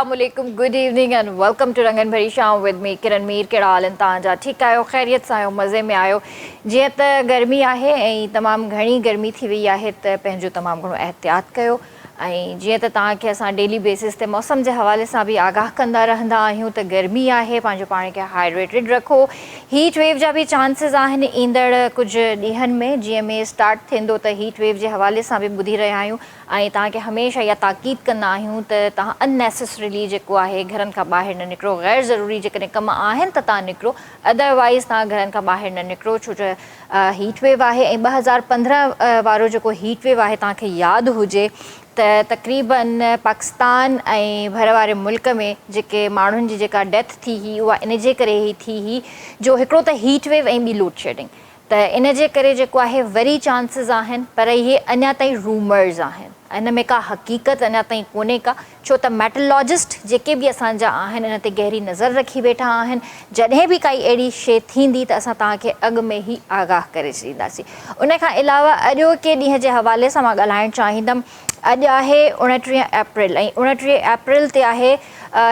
अस्सलामुअलैकुम, good evening and welcome to रंगन भरी शाम विद मी किरण मीर। कहिड़ा हाल आहिनि तव्हांजा? ठीकु आहियो, ख़ैरियत सां आहियो, मज़े में आहियो? जीअं त गर्मी आहे ऐं तमामु घणी गर्मी थी वई आहे त पंहिंजो तमामु घणो एहतियात कयो। ऐं जीअं त तव्हांखे असां डेली बेसिस ते मौसम जे हवाले सां बि आगाह कंदा रहंदा आहियूं त गर्मी आहे, पंहिंजो पाण खे हाइड्रेटेड रखो। हीट वेव जा बि चांसिस आहिनि ईंदड़ कुझु ॾींहंनि में, जीअं में स्टार्ट थींदो त हीट वेव जे हवाले सां बि ॿुधी रहिया आहियूं। ऐं तव्हांखे हमेशह इहा ताक़ीद कंदा आहियूं त तव्हां अननेसेसरीली जेको आहे घरनि खां ॿाहिरि न निकिरो। ग़ैर ज़रूरी जेकॾहिं कम आहिनि त तव्हां निकिरो, अदरवाइज़ तव्हां घरनि खां ॿाहिरि न निकिरो, छो जो हीट वेव आहे। ऐं 2015 वारो जेको हीट वेव आहे तव्हांखे यादि हुजे त तक़रीबन पाकिस्तान ऐं भर वारे मुल्क में जेके माण्हुनि जी जेका डेथ थी हुई उहा इन जे करे ई थी हुई जो हिकिड़ो त हीट वेव ऐं ॿी लोड शेडिंग। त इन जे करे जेको आहे वरी चांसिस आहिनि, पर इहे अञा ताईं रूमर्स आहिनि, इन में का हक़ीक़त अञा ताईं कोन्हे का, छो त मेटरोलॉजिस्ट जेके बि असांजा आहिनि इन ते गहरी नज़र रखी वेठा आहिनि। जॾहिं बि काई अहिड़ी शइ थींदी त असां तव्हांखे अॻु में ई आगाह करे छॾींदासीं। उन खां अलावा अॼोके ॾींहं जे हवाले सां मां ॻाल्हाइणु चाहींदमि। अॼु आहे 29 अप्रैल ऐं 29 अप्रैल ते आहे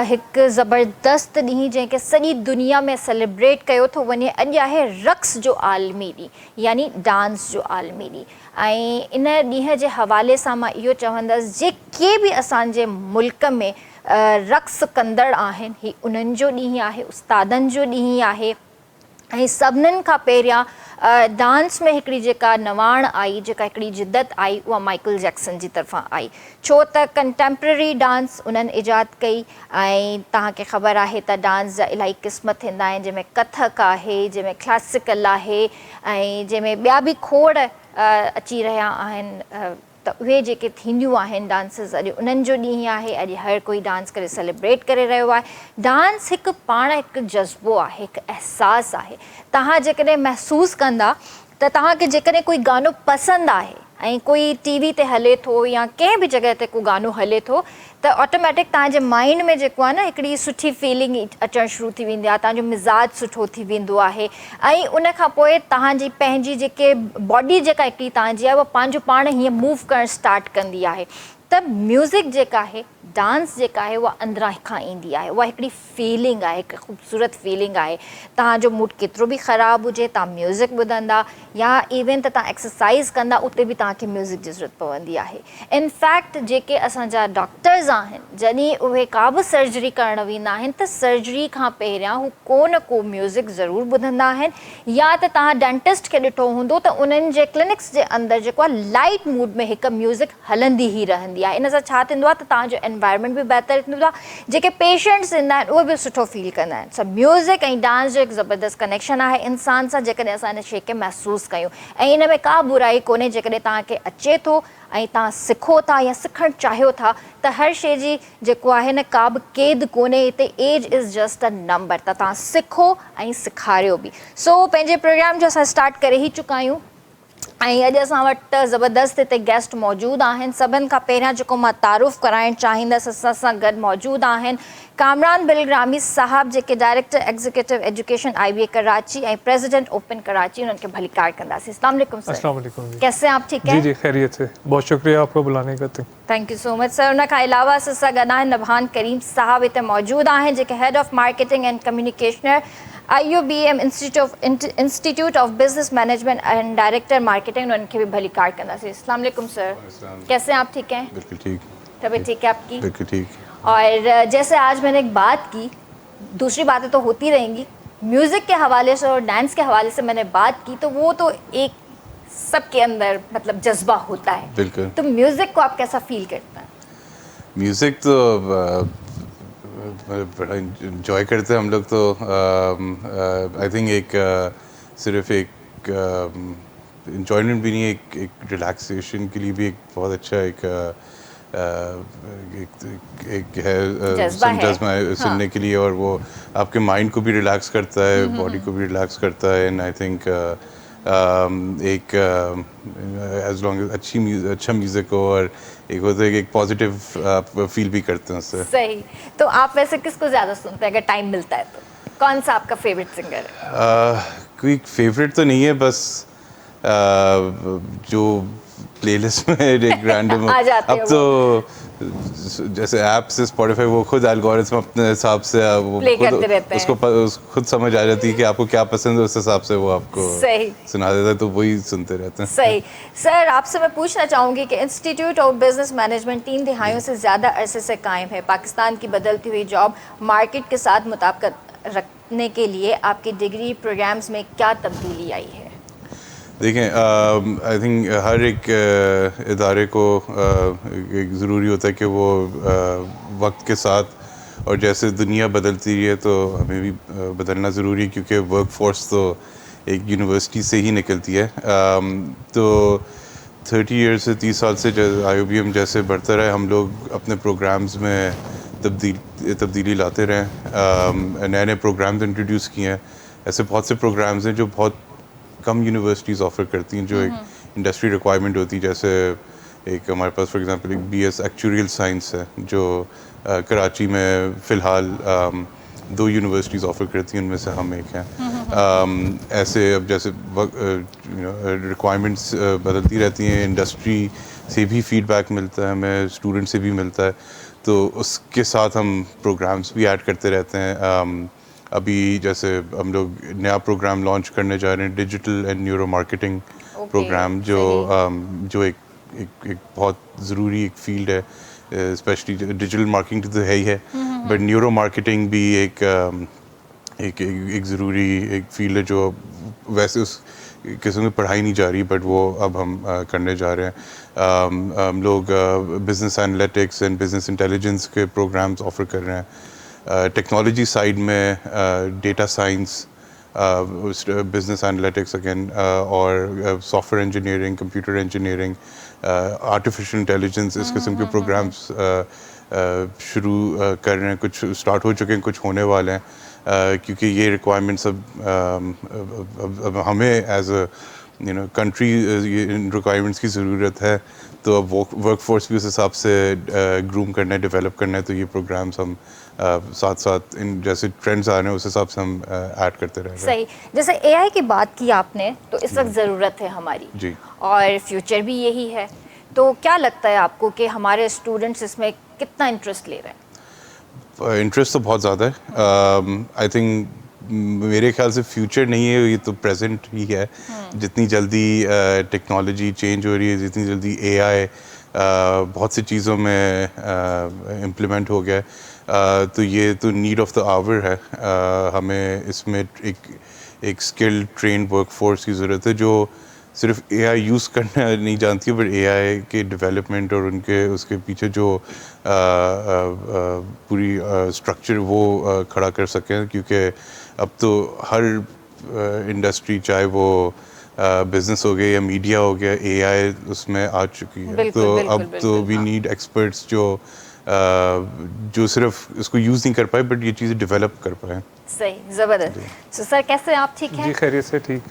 हिकु ज़बरदस्त ॾींहुं जंहिंखे सॼी दुनिया में सेलिब्रेट कयो थो वञे। अॼु आहे रक़्स जो आलमी ॾींहुं, यानी डांस जो आलमी ॾींहुं। ऐं इन ॾींहं जे हवाले सां मां इहो चवंदसि जेके बि असांजे मुल्क में रक़्स कंदड़ आहिनि, ही उन्हनि जो ॾींहुं आहे, उस्तादनि जो ॾींहुं आहे। ऐं सभिनीनि खां पहिरियां डांस में हिकिड़ी जेका नवाण आई, जेका हिकिड़ी जिदत आई, उहा माइकल जैक्सन जी तरफ़ां आई। छो त कंटेम्प्रेरी डांस उन्हनि ईजाद कई। ऐं तव्हांखे ख़बर आहे त डांस जा इलाही क़िस्म थींदा आहिनि, जंहिंमें कथक आहे, जंहिंमें क्लासिकल आहे ऐं जंहिंमें ॿिया बि खोड़ अची रहिया आहिनि। त उहे जेके थींदियूं आहिनि डांसिस, अॼु उन्हनि जो ॾींहुं आहे। अॼु हर कोई डांस करे सेलिब्रेट करे रहियो आहे। डांस हिकु पाण हिकु जज़्बो आहे, हिकु अहसासु आहे। तव्हां जेकॾहिं महसूसु कंदा त तव्हांखे जेकॾहिं कोई गानो पसंदि आहे ऐं कोई टीवी ते हले थो या कंहिं बि जॻह ते को गानो हले थो त ऑटोमेटिक तव्हांजे माइंड में जेको आहे न हिकिड़ी सुठी फीलिंग अचणु शुरू थी वेंदी आहे, तव्हांजो मिज़ाज सुठो थी वेंदो आहे। ऐं उन खां पोइ तव्हांजी पंहिंजी जेके बॉडी जेका हिकिड़ी तव्हांजी आहे उहा पंहिंजो पाण हीअं मूव करणु स्टार्ट कंदी आहे। त म्यूज़िक जेका आहे, डांस जेका आहे, उहा अंदरां खां ईंदी आहे, उहा हिकिड़ी फीलिंग आहे, हिकु ख़ूबसूरत फीलिंग आहे। तव्हांजो मूड केतिरो बि ख़राबु हुजे, तव्हां म्यूज़िक ॿुधंदा या इवन त तव्हां एक्सरसाइज़ कंदा, उते बि तव्हांखे म्यूज़िक जी ज़रूरत पवंदी आहे। इनफैक्ट जेके असांजा डॉक्टर्स आहिनि, जॾहिं उहे का बि सर्जरी करणु वेंदा आहिनि त सर्जरी खां पहिरियां हू को न को म्यूज़िक ज़रूरु ॿुधंदा आहिनि। या त तव्हां डेंटिस्ट खे ॾिठो हूंदो त उन्हनि जे क्लिनिक्स जे अंदरि जेको आहे लाइट मूड में हिकु म्यूज़िक हलंदी ई रहंदी आहे। इन सां छा थींदो आहे त तव्हांजो एनवायरनमेंट बि बहितर थींदो आहे, जेके पेशेंट्स ईंदा आहिनि उहे बि सुठो फील कंदा आहिनि। सो म्यूज़िक ऐं डांस जो हिकु ज़बरदस्त कनेक्शन आहे इंसान सां, जेकॾहिं असां इन शइ खे महसूसु कयूं। ऐं इन में का बुराई कोन्हे, जेकॾहिं तव्हांखे अचे थो ऐं तव्हां सिखो था या सिखणु चाहियो था त हर शइ जी जेको आहे न का बि क़ैद कोन्हे। हिते age is just a number, त तव्हां सिखो ऐं सेखारियो बि। सो पंहिंजे प्रोग्राम जो असां स्टार्ट करे ई चुका आहियूं ऐं अॼु असां वटि ज़बरदस्त हिते गेस्ट मौजूदु आहिनि। सभिनि खां पहिरियां जेको मां तारुफ़ कराइणु चाहींदसि, असां सां गॾु मौजूदु आहिनि कामरान बिलग्रामी साहब, जेके director executive education IBA Karachi ऐं प्रेसिडेंट ओपन कराची। उन्हनि खे भली कार कंदासीं। अस्सलाम वालेकुम सर। अस्सलाम वालेकुम। कैसे हैं आप? ठीक है जी, खैरियत से। बहुत शुक्रिया आपको बुलाने का। Thank you so much sir. उन खां अलावा असां सां गॾु आहिनि नबहान करीम साहब, हिते मौजूदु आहिनि, जेके head of marketing and communications IUBM institute of business management and director marketing. उनके भी भली कार करना। अस्सलाम वालेकुम सर, कैसे हैं आप? ठीक हैं? बिल्कुल ठीक। तबीयत ठीक है आपकी? बिल्कुल ठीक। और जैसे आज मैंने एक बात की, दूसरी बातें तो होती रहेंगी, म्यूज़िक के हवाले से और डांस के हवाले से मैंने बात की, तो वो तो एक सबके अंदर मतलब जज्बा होता है। बिल्कुल। तो म्यूज़िक को आप कैसा फील करते हैं? म्यूज़िक तो बड़ा इंजॉय करते हैं हम लोग। तो आई थिंक एक सिर्फ एक इंजॉयमेंट भी नहीं, एक रिलैक्सेशन के लिए भी एक बहुत अच्छा एक है जज्बा है सुनने के लिए। और वो आपके माइंड को भी रिलैक्स करता है, बॉडी को भी रिलैक्स करता है। एंड आई थिंक एक एज लॉन्ग अच्छा म्यूज़िक हो और एक होता है कि एक पॉजिटिव फील भी करते हैं उससे। सही। तो आप वैसे किसको ज़्यादा सुनते हैं अगर टाइम मिलता है तो? कौन सा आपका फेवरेट सिंगर है? कोई फेवरेट तो नहीं है, बस जो प्लेलिस्ट में एक रैंडम आ जाते अब तो जैसे ऐप से स्पॉटिफाई वो खुद एल्गोरिथम अपने हिसाब से वो Play खुद करते रहते हैं। खुद समझ आ जाती है कि आपको क्या पसंद है, उस हिसाब से वो आपको सही। सुना देता है, तो वही सुनते रहते हैं। सही। सर, आपसे मैं पूछना चाहूँगी कि इंस्टीट्यूट ऑफ बिजनेस मैनेजमेंट 3 दिहाइयों से ज़्यादा अरसे से कायम है। पाकिस्तान की बदलती हुई जॉब मार्केट के साथ मुताबिकत रखने के लिए आपकी डिग्री प्रोग्राम्स में क्या तब्दीली आई है? देखें, आई थिंक हर एक इदारे को एक ज़रूरी होता है कि वो वक्त के साथ और जैसे दुनिया बदलती है तो हमें भी बदलना ज़रूरी है, क्योंकि वर्क फोर्स तो एक यूनिवर्सिटी से ही निकलती है। तो 30 ईयर्स से 30 साल से IOBM जैसे बढ़ता रहे, हम लोग अपने प्रोग्राम्स में तब्दीली लाते रहें, नए नए प्रोग्राम्स इंट्रोड्यूस किए हैं। ऐसे बहुत से प्रोग्राम्स हैं जो बहुत कम यूनिवर्सिटीज़ ऑफ़र करती हैं, जो एक इंडस्ट्री रिक्वायरमेंट होती है। जैसे एक हमारे पास फॉर एग्जांपल एक BS एक्चुरियल साइंस है जो कराची में फ़िलहाल 2 यूनिवर्सिटीज़ ऑफ़र करती हैं, उनमें से हम एक हैं। ऐसे अब जैसे रिक्वायरमेंट्स बदलती रहती हैं, इंडस्ट्री से भी फीडबैक मिलता है हमें, स्टूडेंट से भी मिलता है, तो उसके साथ हम प्रोग्राम्स भी ऐड करते रहते हैं। अभी जैसे हम लोग नया प्रोग्राम लॉन्च करने जा रहे हैं, digital and neuro marketing program, जो एक बहुत ज़रूरी एक फील्ड है। स्पेशली डिजिटल मार्केटिंग तो है ही है, बट न्यूरो मार्केटिंग भी एक ज़रूरी एक फील्ड है जो वैसे उस किस्म की पढ़ाई नहीं जा रही, बट वो अब हम करने जा रहे हैं। हम लोग business analytics and business intelligence के प्रोग्राम्स ऑफ़र कर रहे हैं। टेक्नोलॉजी साइड में data science, business analytics again, और software engineering, computer engineering, artificial intelligence, इस किस्म के प्रोग्राम्स शुरू कर रहे हैं। कुछ स्टार्ट हो चुके हैं, कुछ होने वाले हैं, क्योंकि ये रिक्वायरमेंट्स अब हमें as a country in requirements की ज़रूरत है, तो अब वर्क फोर्स भी उस हिसाब से ग्रूम करना है, डेवलप करना है, तो ये प्रोग्राम्स हम साथ साथ इन जैसे ट्रेंड्स आ रहे हैं उस हिसाब से हम ऐड करते रह रहे हैं। सही। जैसे AI की बात की आपने, तो इस वक्त ज़रूरत है हमारी जी, और फ्यूचर भी यही है, तो क्या लगता है आपको कि हमारे स्टूडेंट्स इसमें कितना इंटरेस्ट ले रहे हैं? इंटरेस्ट तो बहुत ज़्यादा है। आई थिंक मेरे ख्याल से फ्यूचर नहीं है, ये तो प्रेजेंट ही है। जितनी जल्दी टेक्नोलॉजी चेंज हो रही है, जितनी जल्दी AI बहुत सी चीज़ों में इम्प्लीमेंट हो गया है, तो ये तो नीड ऑफ द आवर है। हमें इसमें एक स्किल्ड ट्रेन्ड वर्क फोर्स की ज़रूरत है जो सिर्फ AI यूज़ करना नहीं जानती है, बट AI के डेवलपमेंट और उसके पीछे जो पूरी स्ट्रक्चर वो खड़ा कर सकें, क्योंकि अब तो हर इंडस्ट्री, चाहे वो बिजनेस हो गया या मीडिया हो गया, AI उसमें आ चुकी है। बिल्कुल, तो बिल्कुल, अब तो वी हाँ। नीड एक्सपर्ट्स जो सिर्फ इसको यूज़ नहीं कर पाए, बट ये चीज़ें डेवलप कर पाए। सही, ज़बरदस्त। तो सर, कैसे आप ठीक हैं? जी खैरियत से ठीक।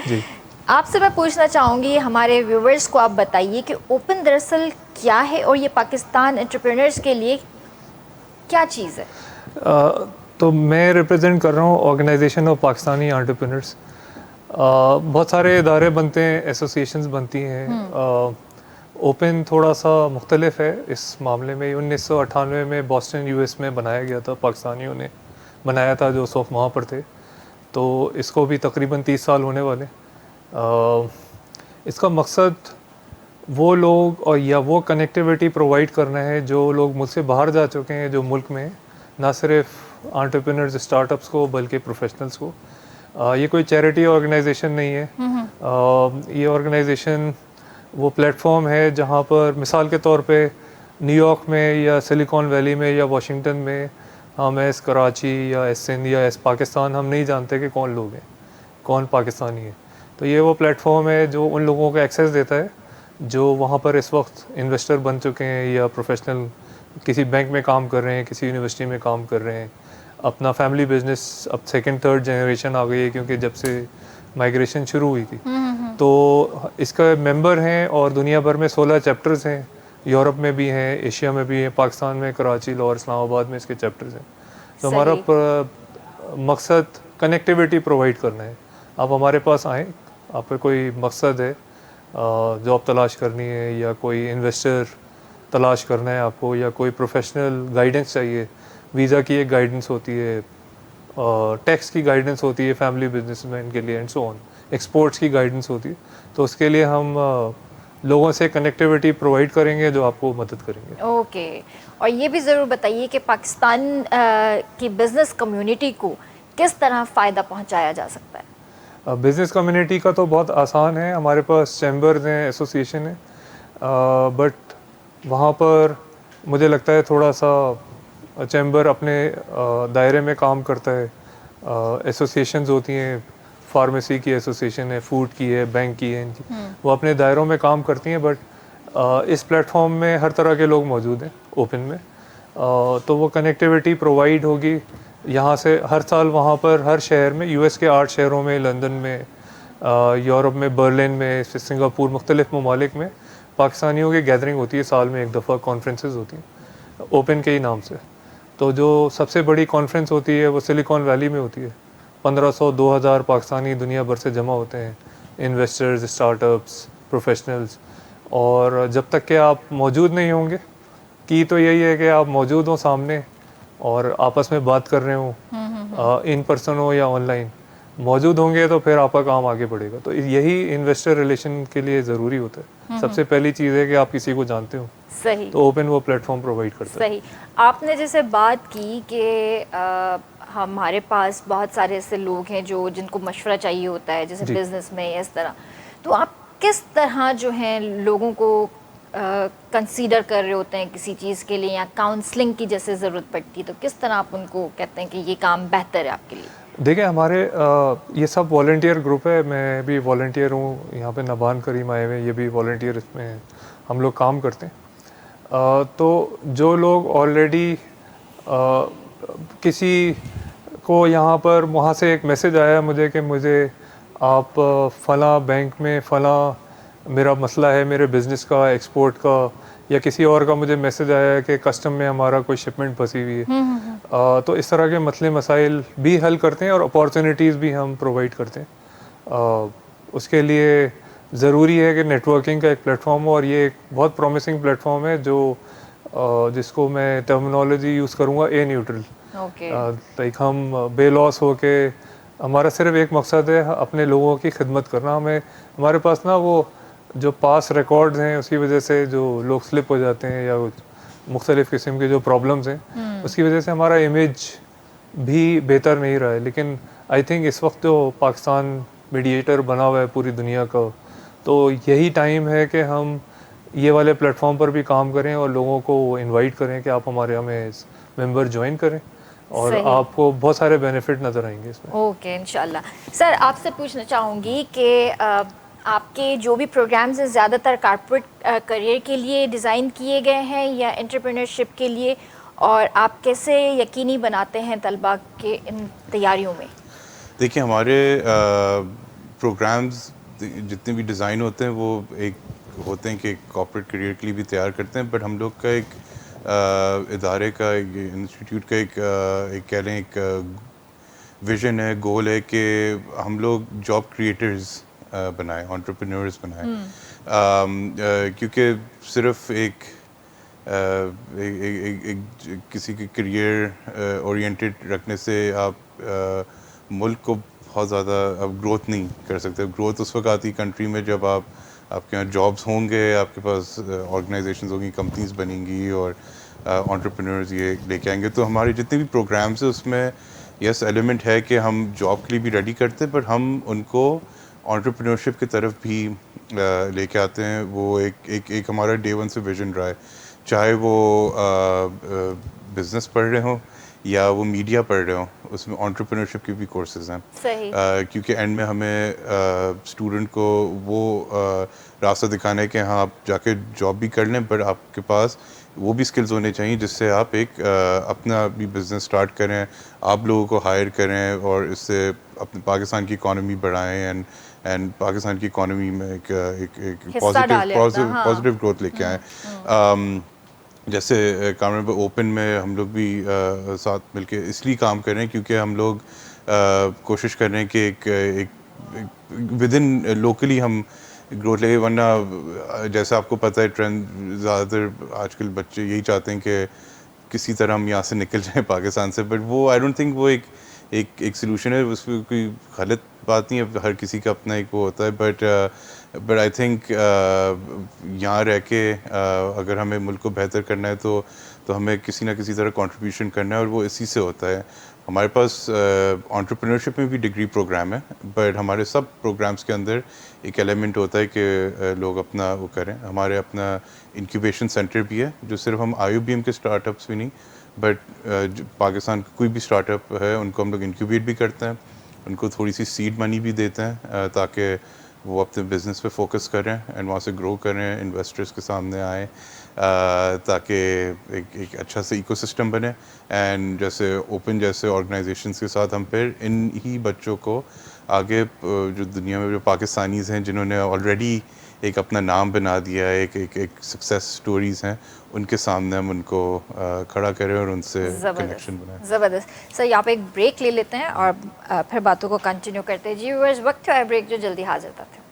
जी आपसे मैं पूछना चाहूँगी, हमारे व्यूवर्स को आप बताइए कि ओपन दरअसल क्या है और ये पाकिस्तान एंटरप्रेन्योर्स के लिए क्या चीज़ है? तो मैं रिप्रेजेंट कर रहा हूँ ऑर्गेनाइजेशन ऑफ पाकिस्तानी एंटरप्रेन्योर्स। बहुत सारे इदारे बनते हैं, एसोसिएशंस बनती हैं। ओपन थोड़ा सा मुख्तलिफ है इस मामले में। 1998 में बॉस्टन US में बनाया गया था, पाकिस्तानियों ने बनाया था जो सोफ वहाँ पर थे, तो इसको भी तकरीबन 30 साल होने वाले। इसका मकसद वो लोग और या वो कनेक्टिविटी प्रोवाइड करना है जो लोग मुल्क से बाहर जा चुके हैं, जो मुल्क में ना सिर्फ एंटरप्रेन्योर्स स्टार्टअप्स को बल्कि प्रोफेशनल्स को। ये कोई चैरिटी ऑर्गेनाइजेशन नहीं है। ये ऑर्गेनाइजेशन वो प्लेटफॉर्म है जहाँ पर मिसाल के तौर पे न्यूयॉर्क में या सिलिकॉन वैली में या वाशिंगटन में हम एस कराची या एस सिंध या एस पाकिस्तान हम नहीं जानते कि कौन लोग हैं, कौन पाकिस्तानी है। तो ये वो प्लेटफॉर्म है जो उन लोगों को एक्सेस देता है जो वहाँ पर इस वक्त इन्वेस्टर बन चुके हैं या प्रोफेशनल किसी बैंक में काम कर रहे हैं, किसी यूनिवर्सिटी में काम कर रहे हैं, अपना फैमिली बिजनेस अब सेकंड थर्ड जनरेशन आ गई है क्योंकि जब से माइग्रेशन शुरू हुई थी। तो इसका मेंबर हैं और दुनिया भर में 16 चैप्टर्स हैं, यूरोप में भी हैं, एशिया में भी हैं, पाकिस्तान में कराची, लाहौर, इस्लामाबाद में इसके चैप्टर्स हैं। तो हमारा मकसद कनेक्टिविटी प्रोवाइड करना है। आप हमारे पास आएँ, आप पे कोई मकसद है, जॉब तलाश करनी है या कोई इन्वेस्टर तलाश करना है आपको, या कोई प्रोफेशनल गाइडेंस चाहिए, वीज़ा की एक गाइडेंस होती है, टैक्स की गाइडेंस होती है फैमिली बिजनेसमैन के लिए एंड सो ऑन, एक्सपोर्ट्स की गाइडेंस होती है, तो उसके लिए हम लोगों से कनेक्टिविटी प्रोवाइड करेंगे जो आपको मदद करेंगे। ओके। और ये भी ज़रूर बताइए कि पाकिस्तान की बिज़नेस कम्युनिटी को किस तरह फ़ायदा पहुंचाया जा सकता है? बिज़नेस कम्युनिटी का तो बहुत आसान है, हमारे पास चैम्बर्स हैं, एसोसिएशन है, बट वहाँ पर मुझे लगता है थोड़ा सा चैम्बर अपने दायरे में काम करता है। एसोसिएशंस होती हैं, फार्मेसी की एसोसिएशन है, फूड की है, बैंक की है, वो अपने दायरों में काम करती हैं, बट इस प्लेटफॉर्म में हर तरह के लोग मौजूद हैं ओपन में, तो वो कनेक्टिविटी प्रोवाइड होगी यहाँ से। हर साल वहाँ पर हर शहर में, यूएस के 8 शहरों में, लंदन में, यूरोप में, बर्लिन में, सिंगापुर, मुख्तलिफ ममालिक में पाकिस्तानियों की गैदरिंग होती है, साल में एक दफ़ा कॉन्फ्रेंसेस होती हैं ओपन के ही नाम से। तो जो सबसे बड़ी कॉन्फ्रेंस होती है वो सिलिकॉन वैली में होती है, 1500-2000 पाकिस्तानी दुनिया भर से जमा होते हैं, इन्वेस्टर्स, स्टार्टअप्स, प्रोफेशनल्स। और जब तक कि आप मौजूद नहीं होंगे, की तो यही है कि आप मौजूद हो सामने और आपस में बात कर रहे हो, इन पर्सन हो या ऑनलाइन, मौजूद होंगे तो फिर आपका काम आगे बढ़ेगा। तो यही इन्वेस्टर रिलेशन के लिए ज़रूरी होता है। सबसे पहली चीज़ है कि आप किसी को जानते हो, सही। तो ओपन वो प्लेटफॉर्म प्रोवाइड करता है। सही। आपने जैसे बात की कि हमारे पास बहुत सारे ऐसे लोग हैं जो जिनको मशवरा चाहिए होता है, जैसे बिजनेस में या इस तरह, तो आप किस तरह जो हैं लोगों को कंसीडर कर रहे होते हैं किसी चीज़ के लिए, या काउंसलिंग की जैसे ज़रूरत पड़ती है, तो किस तरह आप उनको कहते हैं कि ये काम बेहतर है आपके लिए? देखिए, हमारे ये सब वॉलंटियर ग्रुप है, मैं भी वॉलंटियर हूँ यहाँ पे, नबान करीम आए हुए, ये भी वॉलंटियर, इसमें हम लोग काम करते हैं। तो जो लोग ऑलरेडी किसी को यहाँ पर, वहाँ से एक मैसेज आया मुझे कि मुझे आप फ़लाँ बैंक में फ़लाँ मेरा मसला है मेरे बिज़नेस का, एक्सपोर्ट का, या किसी और का मुझे मैसेज आया है कि कस्टम में हमारा कोई शिपमेंट फंसी हुई है, तो इस तरह के मसले मसाइल भी हल करते हैं और अपॉर्चुनिटीज़ भी हम प्रोवाइड करते हैं। उसके लिए ज़रूरी है कि नेटवर्किंग का एक प्लेटफॉर्म हो, और ये एक बहुत प्रॉमिसिंग प्लेटफॉर्म है जो जिसको मैं टर्मिनोलॉजी यूज़ करूँगा, ए न्यूट्रल। लाइक हम बेलॉस हो के, हमारा सिर्फ एक मकसद है अपने लोगों की खिदमत करना। हमारे पास ना वो जो पास रिकॉर्ड्स हैं उसकी वजह से जो लोग स्लिप हो जाते हैं या मुख्तलिफ़ किस्म के जो प्रॉब्लम्स हैं, उसकी वजह से हमारा इमेज भी बेहतर नहीं रहा है। लेकिन आई थिंक इस वक्त जो पाकिस्तान मीडिएटर बना हुआ है पूरी दुनिया का, तो यही टाइम है कि हम ये वाले प्लेटफॉर्म पर भी काम करें और लोगों को इनवाइट करें कि आप हमारे हमें मेंबर ज्वाइन करें, और आपको बहुत सारे बेनिफिट नज़र आएंगे इसमें। ओके, इंशाल्लाह। सर, आपसे पूछना चाहूँगी कि आपके जो भी प्रोग्राम्स हैं ज़्यादातर कॉर्पोरेट करियर के लिए डिज़ाइन किए गए हैं या एंटरप्रेन्योरशिप के लिए, और आप कैसे यकीनी बनाते हैं तलबा के इन तैयारियों में? देखिए, हमारे प्रोग्राम्स जितने भी डिज़ाइन होते हैं वो एक होते हैं कि कॉर्पोरेट करियर के लिए भी तैयार करते हैं, बट हम लोग का एक इदारे का, इंस्टीट्यूट का एक कह लें एक विज़न है, गोल है कि हम लोग जॉब क्रिएटर्स बनाएं, एंटरप्रेन्योर्स बनाएं। क्योंकि सिर्फ एक किसी के करियर ओरिएंटेड रखने से आप मुल्क को बहुत ज़्यादा अब ग्रोथ नहीं कर सकते। ग्रोथ उस वक्त आती कंट्री में जब आपके यहाँ जॉब्स होंगे, आपके पास ऑर्गेनाइजेशंस होंगी, कंपनीज बनेंगी और एंटरप्रेन्योर्स ये लेके आएंगे। तो हमारे जितने भी प्रोग्राम्स हैं उसमें यस एलिमेंट है कि हम जॉब के लिए भी रेडी करते हैं, बट हम उनको एंटरप्रेन्योरशिप की तरफ भी लेके आते हैं। वो एक हमारा डे वन से विजन रहा है, चाहे वो बिज़नेस पढ़ रहे हों या वो मीडिया पढ़ रहे हों, उसमें एंटरप्रेन्योरशिप के भी कोर्सेज हैं। सही। क्योंकि एंड में हमें स्टूडेंट को वो रास्ता दिखाना है कि हाँ आप जाके जॉब भी कर लें, पर आपके पास वो भी स्किल्स होने चाहिए जिससे आप एक अपना भी बिज़नेस स्टार्ट करें, आप लोगों को हायर करें और इससे अपने पाकिस्तान की इकॉनमी बढ़ाएं एंड पाकिस्तान की इकॉनमी में एक पॉजिटिव ग्रोथ लेके आएँ। जैसे कामरान ओपन में हम लोग भी साथ मिलके इसलिए काम कर रहे हैं क्योंकि हम लोग कोशिश कर रहे हैं कि एक विद इन लोकली हम ग्रोथ लगे, वरना जैसा आपको पता है ट्रेंड, ज़्यादातर आजकल बच्चे यही चाहते हैं कि किसी तरह हम यहाँ से निकल जाएं पाकिस्तान से, बट वो आई डोंट थिंक वो एक सलूशन है, उसमें कोई गलत बात नहीं है, हर किसी का अपना एक वो होता है, बट आई थिंक यहाँ रह के अगर हमें मुल्क को बेहतर करना है तो हमें किसी ना किसी तरह कंट्रीब्यूशन करना है, और वो इसी से होता है। हमारे पास एंटरप्रेन्योरशिप में भी डिग्री प्रोग्राम है, बट हमारे सब प्रोग्राम्स के अंदर एक एलिमेंट होता है कि लोग अपना वो करें। हमारे अपना इंक्यूबेशन सेंटर भी है, जो सिर्फ हम IUBM के स्टार्टअप्स भी नहीं, बट पाकिस्तान का कोई भी स्टार्टअप है उनको हम लोग इंक्यूबेट भी करते हैं, उनको थोड़ी सी सीड मनी भी देते हैं ताकि वो अपने बिज़नेस पे फोकस करें एंड वहाँ से ग्रो करें, इन्वेस्टर्स के सामने आएँ, ताकि एक अच्छा सा इकोसिस्टम बने। एंड जैसे ओपन जैसे ऑर्गेनाइजेशंस के साथ हम फिर इन ही बच्चों को आगे जो दुनिया में जो पाकिस्तानीज़ हैं जिन्होंने ऑलरेडी एक अपना नाम बना दिया है, एक सक्सेस स्टोरीज़ हैं, उनके सामने हम उनको खड़ा करें और उनसे कनेक्शन बनाएं। ज़बरदस्त सर, यहाँ पे एक ब्रेक ले लेते हैं और फिर बातों को कंटिन्यू करते हैं। जी व्यूअर्स, वक्त है ब्रेक, जो जल्दी हाजिर होते हैं।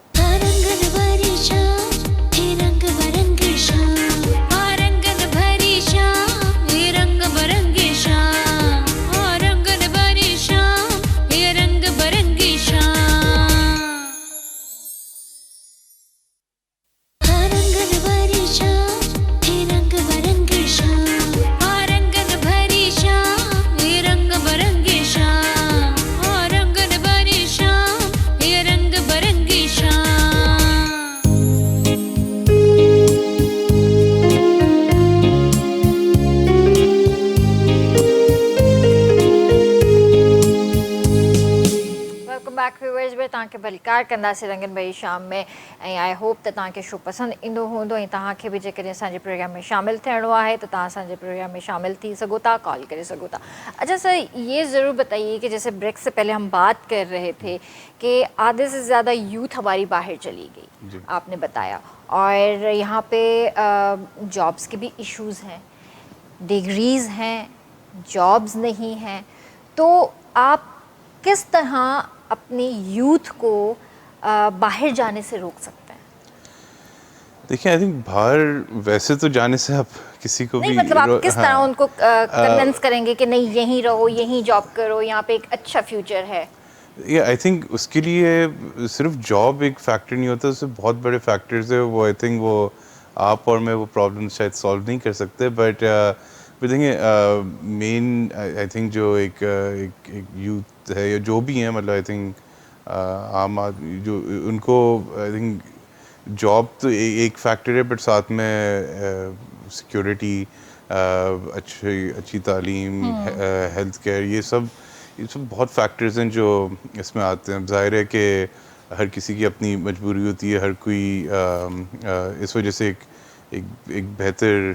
तव्हांखे भलीकार कंदासीं रंगनि भरी शाम में, ऐं आई होप त तव्हांखे शो पसंदि ईंदो हूंदो, ऐं तव्हांखे बि जेकॾहिं असांजे प्रोग्राम में शामिल थियणो आहे त तव्हां असांजे प्रोग्राम में शामिल थी सघो था, कॉल करे सघो था। अच्छा सर, ये ज़रूर बताइए कि जैसे ब्रेक से पहले हम बात कर रहे थे कि आधे से ज़्यादा यूथ हमारी बाहर चली गई, आपने बताया, और यहाँ पे जॉब्स के भी इश्यूज़ हैं, डिग्रीज़ हैं, जॉब्स नहीं हैं, तो आप किस तरह अपनी यूथ को बाहर जाने से रोक सकते हैं? देखिए, आई थिंक बाहर वैसे तो जाने से आप किसी को नहीं, भी मतलब आप किस तरह उनको कन्विंस करेंगे कि नहीं यहीं रहो, यहीं जॉब करो, यहाँ पे एक अच्छा फ्यूचर है? ये आई थिंक उसके लिए सिर्फ जॉब एक फैक्टर नहीं होता, उससे बहुत बड़े फैक्टर्स है, वो आई थिंक वो आप और मैं वो प्रॉब्लम शायद सॉल्व नहीं कर सकते, बट देखिए मेन आई थिंक जो एक यूथ है या जो भी है, मतलब आई थिंक आम आदमी जो उनको आई थिंक जॉब तो एक फैक्टर है, बट साथ में सिक्योरिटी, अच्छी तालीम, हेल्थ केयर, ये सब बहुत फैक्टर्स हैं जो इसमें आते हैं। ज़ाहिर है कि हर किसी की अपनी मजबूरी होती है, हर कोई इस वजह से एक बेहतर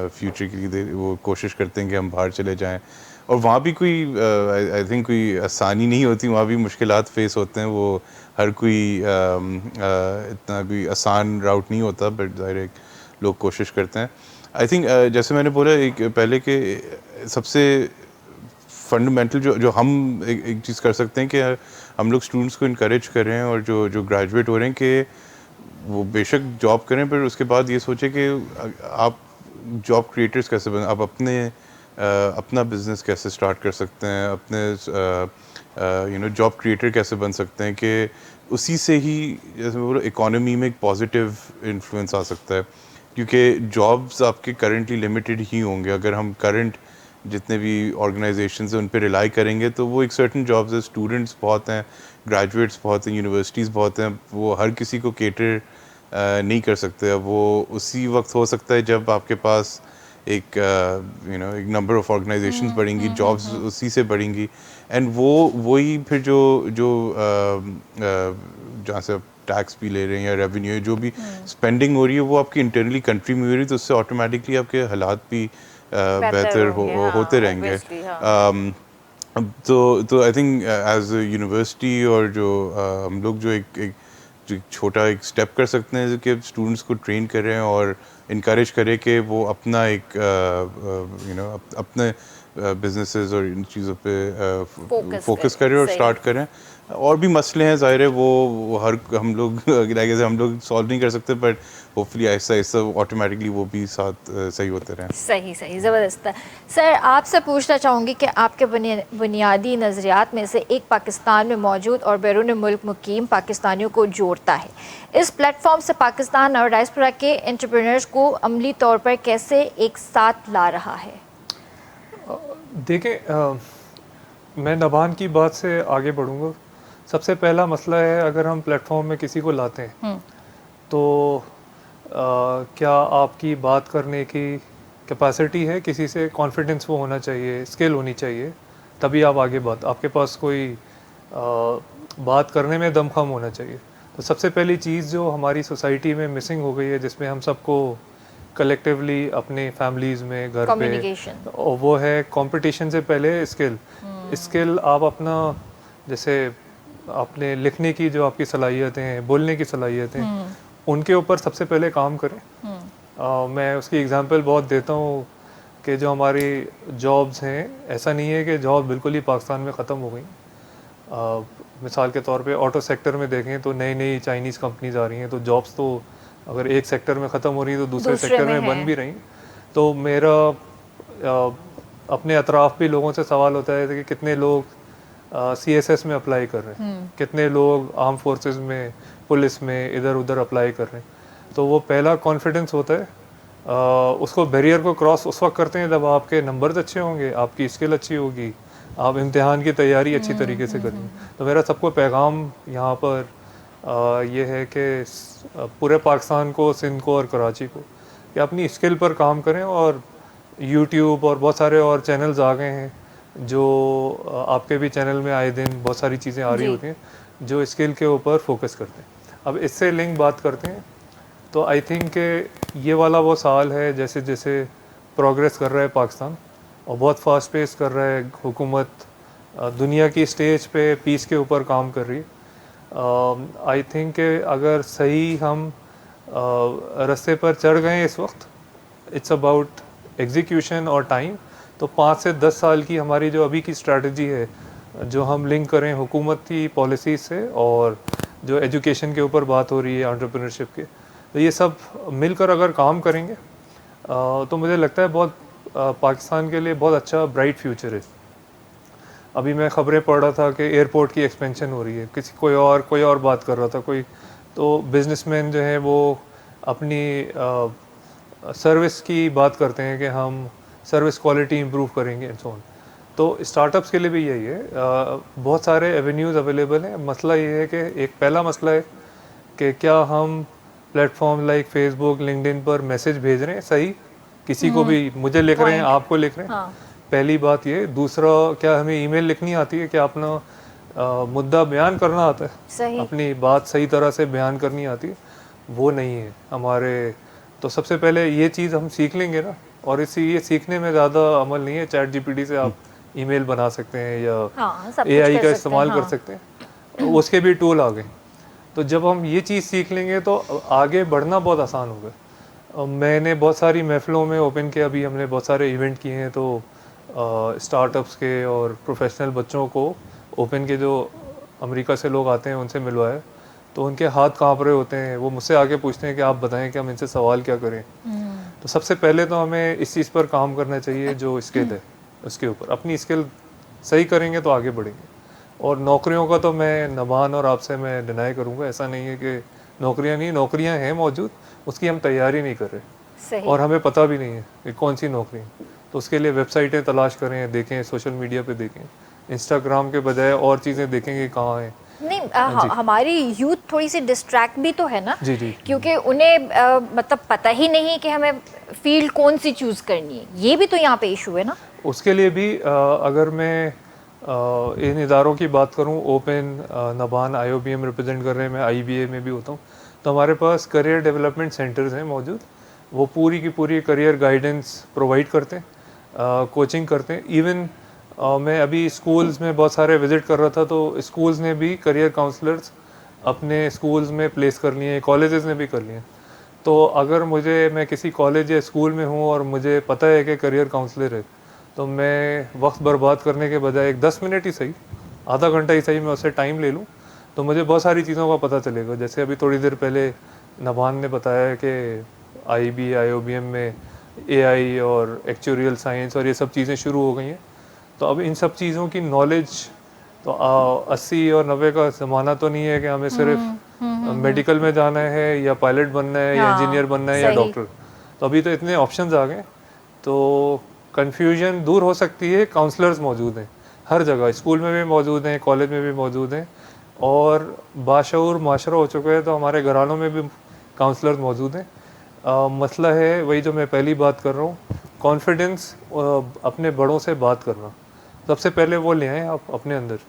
फ्यूचर के लिए वो कोशिश करते हैं कि हम बाहर चले जाएं, और वहाँ भी कोई आई थिंक कोई आसानी नहीं होती, वहाँ भी मुश्किलात फेस होते हैं, वो हर कोई इतना कोई आसान राउट नहीं होता, बट ज़ाहिर लोग कोशिश करते हैं। आई थिंक जैसे मैंने बोला एक पहले के सबसे फंडामेंटल जो हम एक चीज़ कर सकते हैं कि हम लोग स्टूडेंट्स को इनकरेज करें, और जो ग्रेजुएट हो रहे हैं कि वो बेशक जॉब करें, पर उसके बाद ये सोचें कि आप जॉब क्रिएटर्स कैसे बन, आप अपना बिजनेस कैसे स्टार्ट कर सकते हैं, अपने जॉब क्रिएटर कैसे बन सकते हैं, कि उसी से ही जैसे मैं बोला इकोनॉमी में एक पॉजिटिव इन्फ्लुएंस आ सकता है, क्योंकि जॉब्स आपके करंटली लिमिटेड ही होंगे। अगर हम करंट जितने भी ऑर्गेनाइजेशंस हैं उन पर रिलाई करेंगे तो वो एक सर्टन जॉब्स है, स्टूडेंट्स बहुत हैं, ग्रेजुएट्स बहुत हैं, यूनिवर्सिटीज़ बहुत हैं, वो हर किसी को केटर नहीं कर सकते। अब वो उसी वक्त हो सकता है जब आपके पास एक एक नंबर ऑफ ऑर्गेनाइजेशंस बढ़ेंगी, जॉब्स उसी से बढ़ेंगी, एंड वही फिर जो जहाँ से आप टैक्स भी ले रहे हैं या रेवेन्यू जो भी स्पेंडिंग हो रही है वो आपकी इंटरनली कंट्री में हो रही है, तो उससे ऑटोमेटिकली आपके हालात भी बेहतर होते रहेंगे। तो I think as a university और जो हम लोग जो एक छोटा एक स्टेप कर सकते हैं कि स्टूडेंट्स को ट्रेन करें और इनकरेज करें कि वो अपना एक अपने बिजनेसेस और इन चीज़ों पे करें, फोकस करें और सही। स्टार्ट करें। और भी मसले हैं ज़ाहिर है, वो हर हम लोग लाइक हम लोग सॉल्व नहीं कर सकते, बट होपफुली ऐसा ऐसा ऑटोमेटिकली वो भी साथ सही होते रहें। सही सही, ज़बरदस्त है। सर आपसे पूछना चाहूँगी कि आपके बुनियादी नज़रियात में से एक पाकिस्तान में मौजूद और बैरून मुल्क मुकीम पाकिस्तानियों को जोड़ता है। इस प्लेटफॉर्म से पाकिस्तान और डायस्पोरा के एंटरप्रेन्योर्स को अमली तौर पर कैसे एक साथ ला रहा है? देखें, मैं नबान की बात से आगे बढ़ूँगा। सबसे पहला मसला है, अगर हम प्लेटफॉर्म में किसी को लाते हैं तो क्या आपकी बात करने की कैपेसिटी है, किसी से कॉन्फिडेंस वो होना चाहिए, स्किल होनी चाहिए, तभी आप आगे आपके पास कोई बात करने में दमखम होना चाहिए। तो सबसे पहली चीज़ जो हमारी सोसाइटी में मिसिंग हो गई है, जिसमें हम सबको कलेक्टिवली अपने फैमिलीज़ में घर पे, और वो है कंपटीशन से पहले स्किल। स्किल आप अपना, जैसे अपने लिखने की जो आपकी सलाहियतें हैं, बोलने की सलाहियतें, उनके ऊपर सबसे पहले काम करें। मैं उसकी एग्जांपल बहुत देता हूँ कि जो हमारी जॉब्स हैं, ऐसा नहीं है कि जॉब बिल्कुल ही पाकिस्तान में ख़त्म हो गई। मिसाल के तौर पे ऑटो सेक्टर में देखें तो नई नई चाइनीज़ कंपनीज आ रही हैं, तो जॉब्स तो अगर एक सेक्टर में ख़त्म हो रही है तो दूसरे सेक्टर में बन भी रही। तो मेरा अपने अतराफ़ भी लोगों से सवाल होता है कि कितने लोग CSS में अप्लाई कर रहे हैं, कितने लोग आर्म फोर्सेस में, पुलिस में इधर उधर अप्लाई कर रहे हैं। तो वो पहला कॉन्फिडेंस होता है, उसको बैरियर को क्रॉस उस वक्त करते हैं जब आपके नंबर्स अच्छे होंगे, आपकी स्किल अच्छी होगी, आप इम्तिहान की तैयारी अच्छी तरीके से करेंगे। तो मेरा सबको पैगाम यहाँ पर ये है कि पूरे पाकिस्तान को, सिंध को और कराची को, कि अपनी स्किल पर काम करें। और यूट्यूब और बहुत सारे और चैनल्स आ गए हैं, जो आपके भी चैनल में आए दिन बहुत सारी चीज़ें आ रही होती हैं जो स्किल के ऊपर फोकस करते हैं। अब इससे लिंक बात करते हैं तो आई थिंक ये वाला वो साल है, जैसे जैसे प्रोग्रेस कर रहा है पाकिस्तान और बहुत फास्ट पेस कर रहा है, हुकूमत दुनिया की स्टेज पे पीस के ऊपर काम कर रही है। आई थिंक अगर सही हम रास्ते पर चढ़ गए इस वक्त, इट्स अबाउट एग्जीक्यूशन और टाइम। तो 5 से 10 साल की हमारी जो अभी की स्ट्रैटेजी है, जो हम लिंक करें हुकूमत की पॉलिसी से, और जो एजुकेशन के ऊपर बात हो रही है, एंटरप्रेन्योरशिप के, तो ये सब मिलकर अगर काम करेंगे तो मुझे लगता है बहुत पाकिस्तान के लिए बहुत अच्छा ब्राइट फ्यूचर है। अभी मैं ख़बरें पढ़ रहा था कि एयरपोर्ट की एक्सपेंशन हो रही है, कोई और बात कर रहा था, तो बिजनेसमैन जो है वो अपनी सर्विस की बात करते हैं कि हम सर्विस क्वालिटी इंप्रूव करेंगे एंड सो ऑन। तो स्टार्टअप्स के लिए भी यही है, बहुत सारे एवेन्यूज़ अवेलेबल हैं। मसला ये है कि एक पहला मसला है कि क्या हम प्लेटफॉर्म लाइक फेसबुक, लिंक्डइन पर मैसेज भेज रहे हैं सही, किसी को भी, मुझे लिख रहे हैं, आपको लिख रहे हैं, पहली बात ये। दूसरा, क्या हमें ईमेल लिखनी आती है, क्या अपना मुद्दा बयान करना आता है, अपनी बात सही तरह से बयान करनी आती है, वो नहीं है हमारे। तो सबसे पहले ये चीज़ हम सीख लेंगे ना, और ये सीखने में ज़्यादा अमल नहीं है। चैट GPT से आप ईमेल बना सकते हैं या AI का इस्तेमाल कर सकते हैं, उसके भी टूल आ गए। तो जब हम ये चीज़ सीख लेंगे तो आगे बढ़ना बहुत आसान होगा। मैंने बहुत सारी महफिलों में ओपन किया, अभी हमने बहुत सारे इवेंट किए हैं, तो स्टार्टअप्स के और प्रोफेशनल बच्चों को ओपन के जो अमेरिका से लोग आते हैं उनसे मिलवाया, तो उनके हाथ कांप रहे होते हैं, वो मुझसे आके पूछते हैं कि आप बताएं कि हम इनसे सवाल क्या करें। तो सबसे पहले तो हमें इस चीज़ पर काम करना चाहिए, जो स्किल है उसके ऊपर अपनी स्किल सही करेंगे तो आगे बढ़ेंगे। और नौकरियों का तो मैं नबान और आपसे मैं डिनाई करूँगा, ऐसा नहीं है कि नौकरियाँ नहीं, नौकरियाँ हैं मौजूद, उसकी हम तैयारी नहीं कर रहे और हमें पता भी नहीं है कि कौन सी नौकरी। तो उसके लिए वेबसाइटें तलाश करें, देखें, सोशल मीडिया पे देखें, इंस्टाग्राम के बजाय और चीज़ें देखेंगे कहाँ हैं। नहीं, हमारी यूथ थोड़ी सी डिस्ट्रैक्ट भी तो है ना, जी। क्योंकि उन्हें मतलब पता ही नहीं कि हमें फील्ड कौन सी चूज़ करनी है, ये भी तो यहाँ पे इशू है ना। उसके लिए भी अगर मैं इन इदारों की बात करूँ, ओपन, नबान, IOBM रिप्रेजेंट कर रहे हैं, मैं IBA में भी होता हूँ, तो हमारे पास करियर डेवलपमेंट सेंटर्स हैं मौजूद। वो पूरी की पूरी करियर गाइडेंस प्रोवाइड करते हैं, कोचिंग करते हैं। इवन मैं अभी स्कूल्स में बहुत सारे विज़िट कर रहा था, तो स्कूल्स ने भी करियर काउंसलर्स अपने स्कूल्स में प्लेस कर लिए हैं, कॉलेजेस ने भी कर लिए हैं। तो अगर मैं किसी कॉलेज या स्कूल में हूँ और मुझे पता है कि करियर काउंसलर है, तो मैं वक्त बर्बाद करने के बजाय एक 10 मिनट ही सही, आधा घंटा ही सही मैं उससे टाइम ले लूँ तो मुझे बहुत सारी चीज़ों का पता चलेगा। जैसे अभी थोड़ी देर पहले नभान ने बताया कि IB IOBM में AI और एक्चुरियल साइंस और ये सब चीज़ें शुरू हो गई हैं। तो अब इन सब चीज़ों की नॉलेज तो 80 और 90 का ज़माना तो नहीं है कि हमें सिर्फ मेडिकल में जाना है या पायलट बनना है या इंजीनियर बनना है या डॉक्टर। तो अभी तो इतने ऑप्शंस आ गए, तो कन्फ्यूजन दूर हो सकती है। काउंसलर्स मौजूद हैं हर जगह, स्कूल में भी मौजूद हैं, कॉलेज में भी मौजूद हैं, और बाशऊर माशरा हो चुका है तो हमारे घरानों में भी काउंसलर्स मौजूद हैं। मसला है वही जो मैं पहली बात कर रहा हूँ, कॉन्फिडेंस, अपने बड़ों से बात करना। सबसे पहले वो ले आएँ आप अपने अंदर,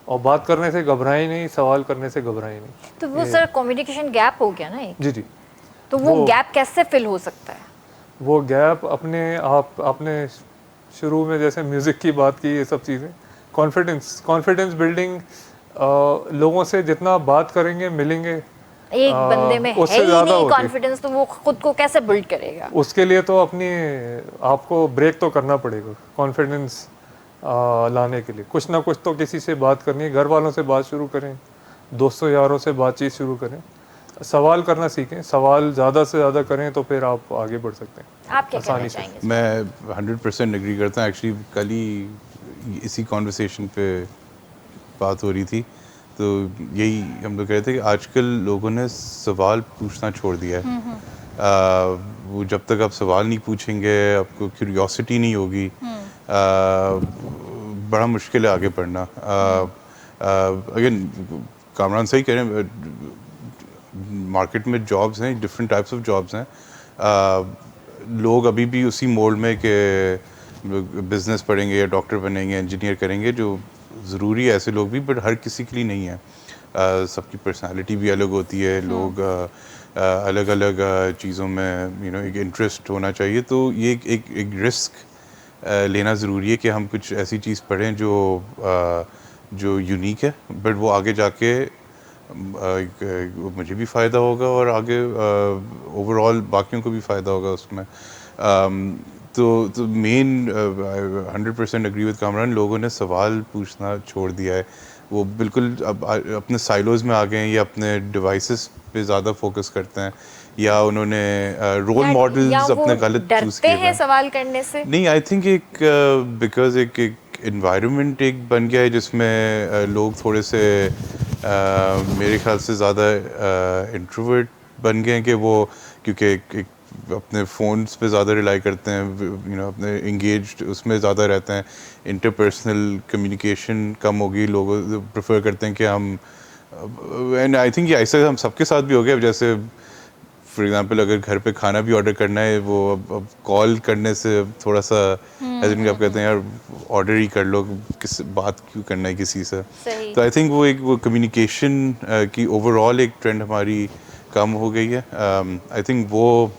और बात करने से घबराएं नहीं, सवाल करने से घबराएं नहीं। तो वो सर कम्युनिकेशन गैप हो गया ना एक। जी जी। तो वो गैप कैसे फिल हो सकता है? वो गैप आपने शुरू में जैसे म्यूज़िक की बात की, ये सब चीज़ें, कॉन्फिडेंस बिल्डिंग, लोगों से जितना बात करेंगे मिलेंगे, एक बंदे में है उससे ही ज़्यादा नहीं कॉन्फिडेंस, तो वो खुद को कैसे बिल्ड करेगा? उसके लिए तो आपको ब्रेक तो करना पड़ेगा। कॉन्फिडेंस लाने के लिए कुछ ना कुछ तो किसी से बात करनी है, घर वालों से बात शुरू करें, दोस्तों यारों से बातचीत शुरू करें, सवाल करना सीखें, सवाल ज़्यादा से ज़्यादा करें तो फिर आप आगे बढ़ सकते हैं। आप क्या कहना चाहेंगे? मैं 100% एग्री करता हूँ। एक्चुअली कल ही इसी कॉन्वर्सेशन पे बात हो रही थी, तो यही हम लोग कह रहे थे कि आजकल लोगों ने सवाल पूछना छोड़ दिया है। वो जब तक आप सवाल नहीं पूछेंगे, आपको क्यूरियोसिटी नहीं होगी, बड़ा मुश्किल है आगे पढ़ना। अगेन कामरान सही कह रहे हैं, मार्केट में जॉब्स हैं, डिफरेंट टाइप्स ऑफ जॉब्स हैं। लोग अभी भी उसी मोल्ड में कि बिजनेस पढ़ेंगे या डॉक्टर बनेंगे, इंजीनियर करेंगे, जो ज़रूरी है ऐसे लोग भी, बट हर किसी के लिए नहीं है। सबकी पर्सनालिटी भी अलग होती है, लोग अलग अलग चीज़ों में एक इंटरेस्ट होना चाहिए। तो ये एक रिस्क लेना ज़रूरी है कि हम कुछ ऐसी चीज़ पढ़ें जो यूनिक है, बट वो आगे जाके मुझे भी फ़ायदा होगा और आगे ओवरऑल बाकियों को भी फ़ायदा होगा उसमें। तो मेन 100% एग्री विद कामरान, लोगों ने सवाल पूछना छोड़ दिया है। वो बिल्कुल अब अपने साइलोज़ में आ गए हैं, या अपने डिवाइसेस पे ज़्यादा फोकस करते हैं, या उन्होंने रोल मॉडल्स अपने गलत चूज़ किए हैं सवाल करने से। नहीं, आई थिंक बिकॉज एक इन्वायरमेंट एक बन गया है जिसमें लोग थोड़े से मेरे ख्याल से ज़्यादा इंट्रोवर्ट बन गए हैं, कि वो क्योंकि एक अपने फ़ोन्स पे ज़्यादा रिलाई करते हैं, अपने इंगेज्ड उसमें ज़्यादा रहते हैं, इंटरपर्सनल कम्युनिकेशन कम होगी, लोग प्रेफर करते हैं कि हम, एंड आई थिंक ये ऐसा हम सबके साथ भी हो गया। जैसे फॉर एग्जांपल अगर घर पे खाना भी ऑर्डर करना है, वो अब कॉल करने से थोड़ा सा ऐसे आप कहते हैं यार ऑर्डर ही कर लो, किस बात क्यों करना है किसी से। तो आई थिंक वो कम्युनिकेशन की ओवरऑल एक ट्रेंड हमारी कम हो गई है। आई थिंक वो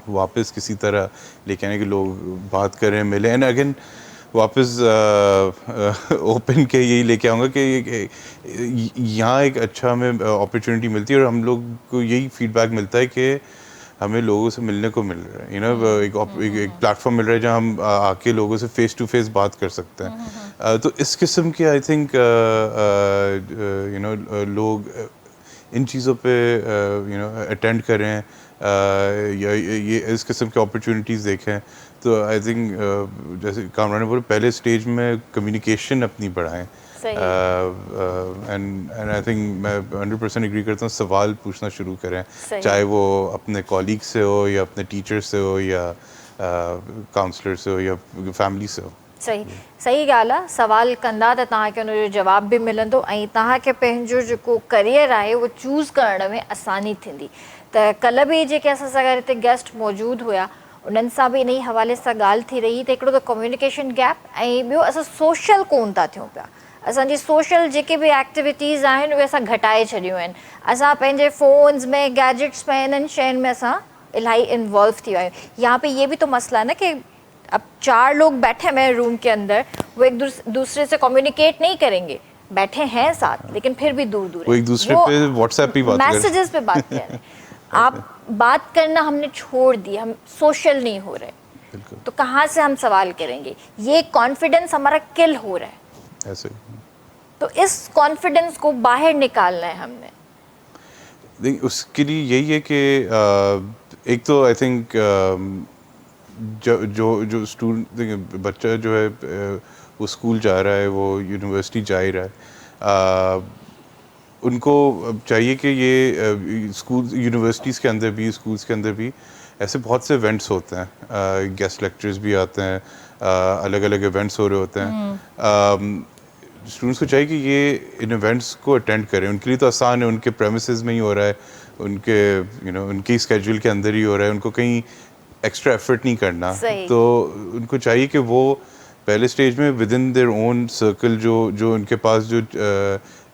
वापस किसी तरह लेके आने के, लोग बात करें, मिले, एंड अगेन वापस ओपन के यही लेके आऊँगा कि यहाँ एक अच्छा हमें अपॉर्चुनिटी मिलती है, और हम लोग को यही फीडबैक मिलता है कि हमें लोगों से मिलने को मिल रहा है, एक प्लेटफॉर्म मिल रहा है जहाँ हम आके लोगों से फेस टू फेस बात कर सकते हैं। तो इस किस्म के आई थिंक लोग इन चीज़ों पे अटेंड करें, या ये इस किस्म के अपॉर्चुनिटीज़ देखें। तो आई थिंक जैसे कामरान ने बोला, पहले स्टेज में कम्युनिकेशन अपनी बढ़ाएं, एंड आई थिंक मैं 100% एग्री करता हूँ, सवाल पूछना शुरू करें, चाहे वो अपने कॉलीग से हो, या अपने टीचर से हो, या काउंसलर से हो, या फैमिली से हो। सही ॻाल्हि आहे। सवाल कंदा त तव्हांखे हुनजो जवाब बि मिलंदो, ऐं तव्हांखे पंहिंजो जेको करियर आहे उहो चूज़ करण में आसानी थींदी। त कल्ह बि जेके असां सां गॾु हिते गेस्ट मौजूदु हुया, उन्हनि सां बि इन ई हवाले सां ॻाल्हि थी रही। त हिकिड़ो त कम्युनिकेशन गैप, ऐं ॿियो असां सोशल कोन था थियूं पिया। असांजी सोशल जेके बि एक्टिविटीज़ आहिनि उहे असां घटाए छॾियूं आहिनि। असां पंहिंजे फ़ोन्स में, गैजेट्स में, इन्हनि शयुनि में असां इलाही इन्वॉल्व थी विया आहियूं। यहाँ पे ये भी तो मसला है ना कि अब 4 लोग बैठे हुए हैं रूम के अंदर, वो एक दूसरे से कम्युनिकेट नहीं करेंगे, बैठे हैं साथ लेकिन फिर भी दूर दूर, वो एक दूसरे पे व्हाट्सएप पे बात कर रहे हैं, मैसेजेस पे बात कर रहे हैं। आप बात करना हमने छोड़ दी, हम सोशल नहीं हो रहे। बिल्कुल। तो कहाँ से हम सवाल करेंगे? ये कॉन्फिडेंस हमारा किल हो रहा है, ऐसे ही। तो इस कॉन्फिडेंस को बाहर निकालना है हमने। देखिए उसके लिए यही है कि एक तो आई थिंक जो जो जो स्टूडेंट, देखिए बच्चा जो है वो स्कूल जा रहा है, वो यूनिवर्सिटी जा ही रहा है, उनको चाहिए कि ये स्कूल यूनिवर्सिटीज़ के अंदर भी, स्कूल्स के अंदर भी ऐसे बहुत से इवेंट्स होते हैं, गेस्ट लेक्चर्स भी आते हैं, अलग अलग इवेंट्स हो रहे होते हैं। स्टूडेंट्स को चाहिए कि ये इन इवेंट्स को अटेंड करें। उनके लिए तो आसान है, उनके प्रेमिसेस में ही हो रहा है, उनके उनकी स्केड्यूल के अंदर ही हो रहा है, उनको कहीं एक्स्ट्रा एफर्ट नहीं करना। सही। तो उनको चाहिए कि वो पहले स्टेज में with in their own circle जो उनके पास जो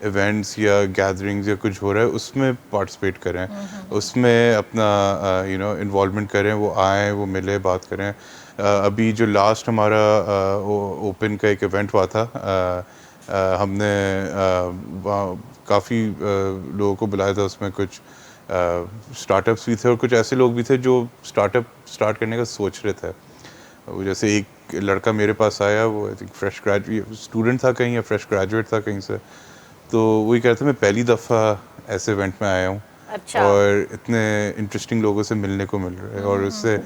इवेंट्स या गैदरिंग्स या कुछ हो रहा है उसमें पार्टिसिपेट करें, उसमें अपना इन्वॉल्वमेंट करें, वो आएँ, वो मिले, बात करें। अभी जो लास्ट हमारा ओपन का एक इवेंट हुआ था, हमने वहाँ काफ़ी लोगों को बुलाया था, उसमें कुछ स्टार्टअप्स भी थे और कुछ ऐसे लोग भी थे जो स्टार्टअप स्टार्ट करने का सोच रहे थे। वो जैसे एक लड़का मेरे पास आया, वो I think fresh graduate student था कहीं, या फ्रेश ग्रेजुएट था कहीं से, तो वही कहता मैं पहली दफ़ा ऐसे इवेंट में आया हूँ। अच्छा। और इतने इंटरेस्टिंग लोगों से मिलने को मिल रहा है और उससे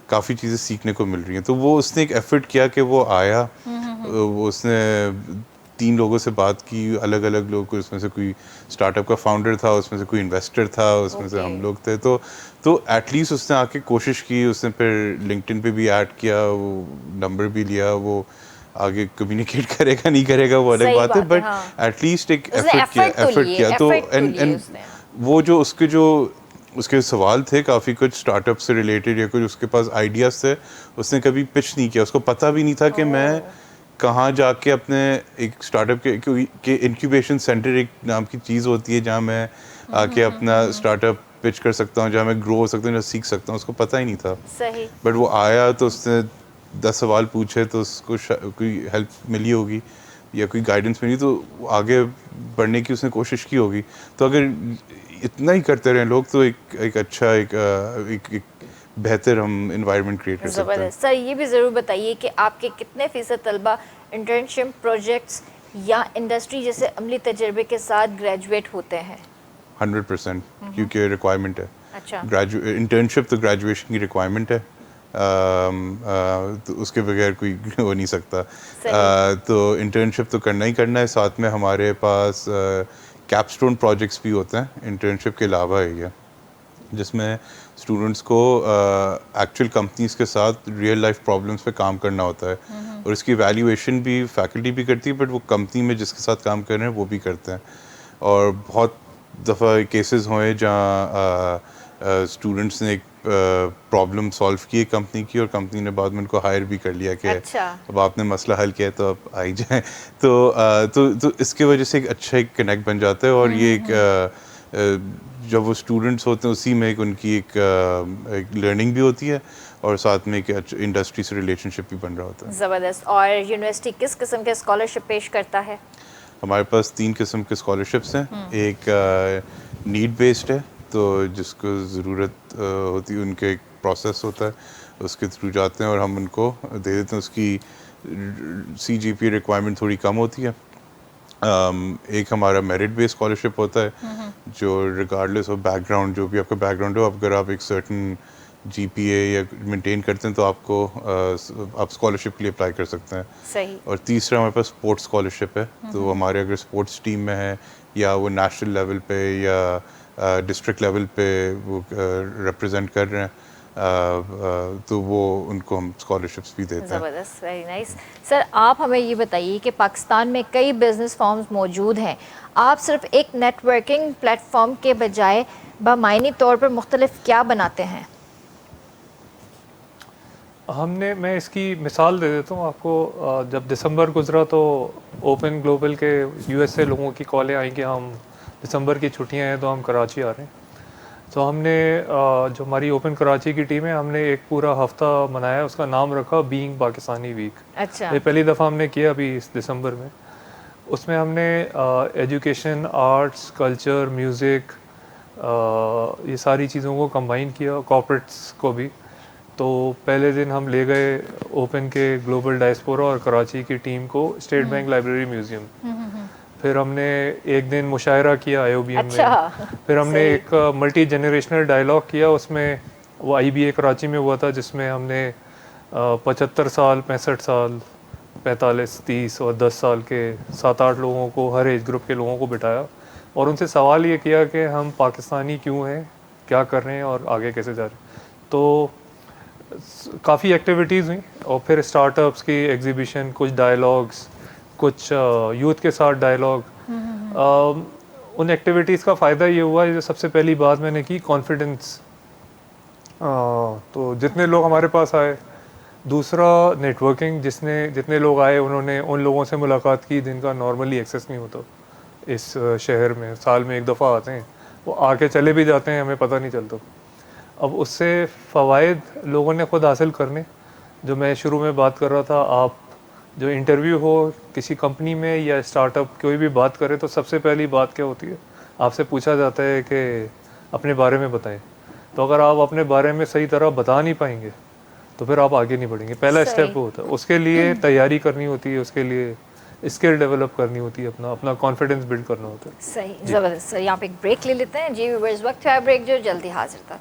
काफ़ी चीज़ें सीखने को मिल रही हैं। तो वो उसने एक एफर्ट किया कि वो आया, वो उसने 3 लोगों से बात की, अलग अलग लोग, उसमें से कोई स्टार्टअप का फाउंडर था, उसमें से कोई इन्वेस्टर था, उसमें से हम लोग थे। तो एटलीस्ट उसने आके कोशिश की, उसने फिर लिंक्डइन पे भी ऐड किया, वो नंबर भी लिया, वो आगे कम्युनिकेट करेगा नहीं करेगा वो अलग बात है, बट एटलीस्ट एक एफर्ट किया। तो एंड वो जो उसके सवाल थे काफ़ी कुछ स्टार्टअप से रिलेटेड या कुछ उसके पास आइडियाज़ थे, उसने कभी पिच नहीं किया। उसको पता भी नहीं था कि मैं कहाँ जाके अपने एक स्टार्टअप के इंक्यूबेशन सेंटर एक नाम की चीज़ होती है जहाँ मैं आके अपना स्टार्टअप पिच कर सकता हूँ, जहाँ मैं ग्रो हो सकता हूँ, जहाँ सीख सकता हूँ। उसको पता ही नहीं था। सही। बट वो आया तो उसने 10 सवाल पूछे, तो उसको कोई हेल्प मिली होगी या कोई गाइडेंस मिली, तो आगे बढ़ने की उसने कोशिश की होगी। तो अगर इतना ही करते रहें लोग, तो एक अच्छा एक बेहतर हम इन्वायरमेंट क्रिएट कर सकते हैं। ज़बरदस्त। सर ये भी ज़रूर बताइए कि आपके कितने फ़ीसद तलबा इंटर्नशिप प्रोजेक्ट्स या इंडस्ट्री जैसे अमली तजर्बे के साथ ग्रेजुएट होते हैं? 100%, क्योंकि रिक्वायरमेंट है। अच्छा। इंटर्नशिप तो ग्रेजुएशन की रिक्वायरमेंट है, तो उसके बगैर कोई हो नहीं सकता। तो इंटर्नशिप तो करना ही करना है। साथ में हमारे पास कैपस्टोन प्रोजेक्ट्स भी होते हैं इंटर्नशिप के अलावा ही है, जिसमें स्टूडेंट्स को एक्चुअल कंपनीज के साथ रियल लाइफ प्रॉब्लम्स पे काम करना होता है, और इसकी वैल्यूएशन भी फैकल्टी भी करती है, बट वो कंपनी में जिसके साथ काम कर रहे हैं वो भी करते हैं। और बहुत दफ़ा केसेस हुए जहाँ स्टूडेंट्स ने एक प्रॉब्लम सॉल्व की कंपनी की, और कंपनी ने बाद में उनको हायर भी कर लिया कि अच्छा। अब आपने मसला हल किया तो आप आ ही जाएँ। तो इसके वजह से एक अच्छा एक कनेक्ट बन जाता है, और ये एक जब वो स्टूडेंट्स होते हैं उसी में एक उनकी एक लर्निंग भी होती है, और साथ में एक इंडस्ट्री से रिलेशनशिप भी बन रहा होता है। ज़बरदस्त। और यूनिवर्सिटी किस किस्म के स्कॉलरशिप पेश करता है? हमारे पास 3 किस्म के स्कॉलरशिप्स हैं। एक नीड बेस्ड है, तो जिसको ज़रूरत होती है उनके एक प्रोसेस होता है, उसके थ्रू जाते हैं और हम उनको दे देते हैं। उसकी CGPA रिक्वायरमेंट थोड़ी कम होती है। एक हमारा मेरिट बेस्ड स्कॉलरशिप होता है, जो रिगार्डलेस ऑफ बैकग्राउंड, जो भी आपका बैकग्राउंड हो, अगर आप एक सर्टन GPA या मेंटेन करते हैं तो आपको आप स्कॉलरशिप के लिए अप्लाई कर सकते हैं। सही। और तीसरा हमारे पास स्पोर्ट्स स्कॉलरशिप है, तो हमारे अगर स्पोर्ट्स टीम में है, या वो नेशनल लेवल पे या डिस्ट्रिक्ट लेवल पे वो रिप्रेजेंट कर रहे हैं, तो वो उनको हम स्कॉलरशिप्स भी देते हैं। ज़बरदस्त, वेरी नाइस। सर आप हमें ये बताइए कि पाकिस्तान में कई बिजनेस फॉर्म्स मौजूद हैं, आप सिर्फ एक नेटवर्किंग प्लेटफॉर्म के बजाय बामायनी तौर पर मुख्तलिफ क्या बनाते हैं? मैं इसकी मिसाल दे देता हूँ आपको। जब दिसंबर गुजरा तो ओपन ग्लोबल के US से लोगों की कॉलें आई कि हम दिसंबर की छुट्टियां हैं तो हम कराची आ रहे हैं। तो हमने जो हमारी ओपन कराची की टीम है, हमने एक पूरा हफ्ता मनाया, उसका नाम रखा बीइंग पाकिस्तानी वीक। अच्छा। ये पहली दफ़ा हमने किया अभी इस दिसंबर में। उसमें हमने एजुकेशन, आर्ट्स, कल्चर, म्यूज़िक, ये सारी चीज़ों को कंबाइन किया, कॉर्पोरेट्स को भी। तो पहले दिन हम ले गए ओपन के ग्लोबल डायस्पोरा और कराची की टीम को स्टेट बैंक लाइब्रेरी म्यूज़ियम। फिर हमने एक दिन मुशायरा किया IOBM अच्छा, में। फिर हमने सही। एक मल्टी जनरेशनल डायलॉग किया, उसमें वो IBA कराची में हुआ था, जिसमें हमने 75 साल, 65 साल, 45, 30 और 10 साल के 7-8 लोगों को, हर एज ग्रुप के लोगों को बिठाया और उनसे सवाल ये किया कि हम पाकिस्तानी क्यों हैं, क्या कर रहे हैं और आगे कैसे जा रहे हैं। तो काफ़ी एक्टिविटीज़ हुई और फिर स्टार्टअप्स की एग्जीबिशन, कुछ डायलॉग्स, कुछ यूथ के साथ डायलॉग। उन एक्टिविटीज़ का फ़ायदा ये हुआ, जो सबसे पहली बात मैंने की, कॉन्फिडेंस। तो जितने लोग हमारे पास आए, दूसरा नेटवर्किंग, जितने लोग आए उन्होंने उन लोगों से मुलाकात की जिनका नॉर्मली एक्सेस नहीं होता इस शहर में। साल में एक दफ़ा आते हैं, वो आके चले भी जाते हैं, हमें पता नहीं चलता। अब उससे फ़वाइद लोगों ने ख़ुद हासिल करने, जो मैं शुरू में बात कर रहा था, आप जो इंटरव्यू हो किसी कंपनी में या स्टार्टअप, कोई भी बात करें तो सबसे पहली बात क्या होती है, आपसे पूछा जाता है कि अपने बारे में बताएं। तो अगर आप अपने बारे में सही तरह बता नहीं पाएंगे तो फिर आप आगे नहीं बढ़ेंगे। पहला स्टेप वो होता है, उसके लिए तैयारी करनी होती है, उसके लिए स्किल डेवलप करनी होती है, अपना कॉन्फिडेंस बिल्ड करना होता है। सही, ज़बरदस्त। सर यहाँ पे एक ब्रेक ले लेते हैं जी व्यूअर्स, वक्त है ब्रेक, जो जल्दी हाजिर था।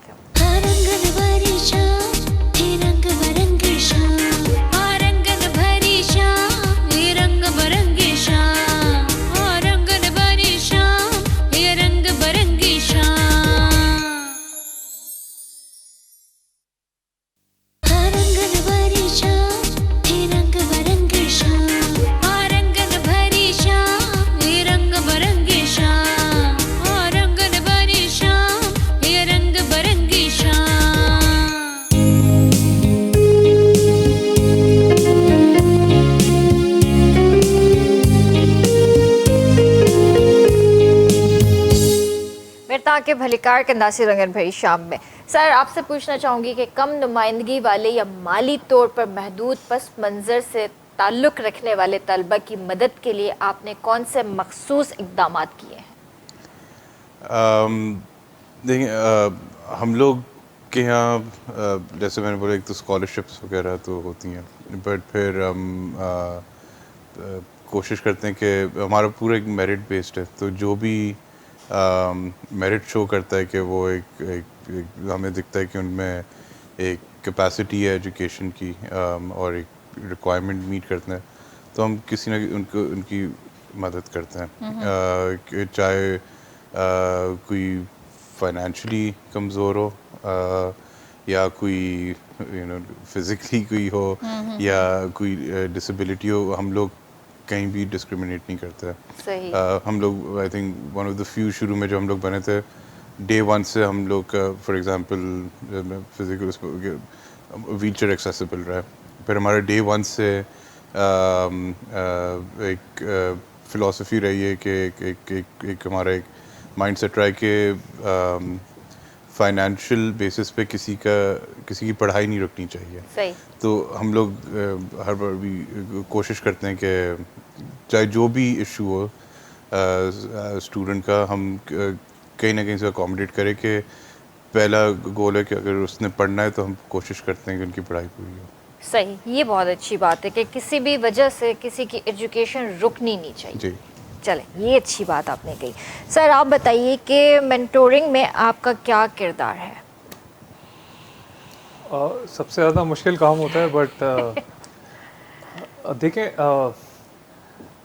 के भलिकार के नासिर रंगन भरी शाम में। सर आपसे पूछना चाहूँगी कि कम नुमाइंदगी वाले या माली तौर पर महदूद पस मंज़र से ताल्लुक़ रखने वाले तलबा की मदद के लिए आपने कौन से मखसूस इक़दाम किए हैं? देखिए, हम लोग के यहाँ जैसे मैंने बोला, एक तो स्कॉलरशिप्स वगैरह तो होती हैं, बट फिर हम कोशिश करते हैं कि हमारा पूरा एक मेरिट बेस्ड है, तो जो भी मेरिट शो करता है कि वो एक हमें दिखता है कि उनमें एक कैपेसिटी है एजुकेशन की, और एक रिक्वायरमेंट मीट करते हैं, तो हम किसी न उनकी मदद करते हैं। चाहे कोई फाइनेंशियली कमज़ोर हो, या कोई फिज़िकली कोई हो, या कोई डिसेबिलिटी हो, हम लोग कहीं भी डिस्क्रिमिनेट नहीं करते हैं। सही। हम लोग I think one of the few शुरू में जो हम लोग बने थे, डे 1 से हम लोग का, for example physical wheel chair accessible रहा है। फिर हमारा डे 1 से एक फ़िलासफ़ी रही है कि एक हमारा एक माइंड सेट रहा है कि फाइनेंशियल बेसिस पे किसी की पढ़ाई नहीं रुकनी चाहिए। सही। तो हम लोग हर बार भी कोशिश करते हैं कि चाहे जो भी इशू हो स्टूडेंट का, हम कहीं ना कहीं से अकोमोडेट करें। कि पहला गोल है कि अगर उसने पढ़ना है तो हम कोशिश करते हैं कि उनकी पढ़ाई पूरी हो। सही, ये बहुत अच्छी बात है कि किसी भी वजह से किसी की एजुकेशन रुकनी नहीं चाहिए। जी, चले, ये अच्छी बात आपने कही। सर आप बताइए कि मेंटोरिंग में आपका क्या किरदार है? सबसे ज़्यादा मुश्किल काम होता है, बट देखें,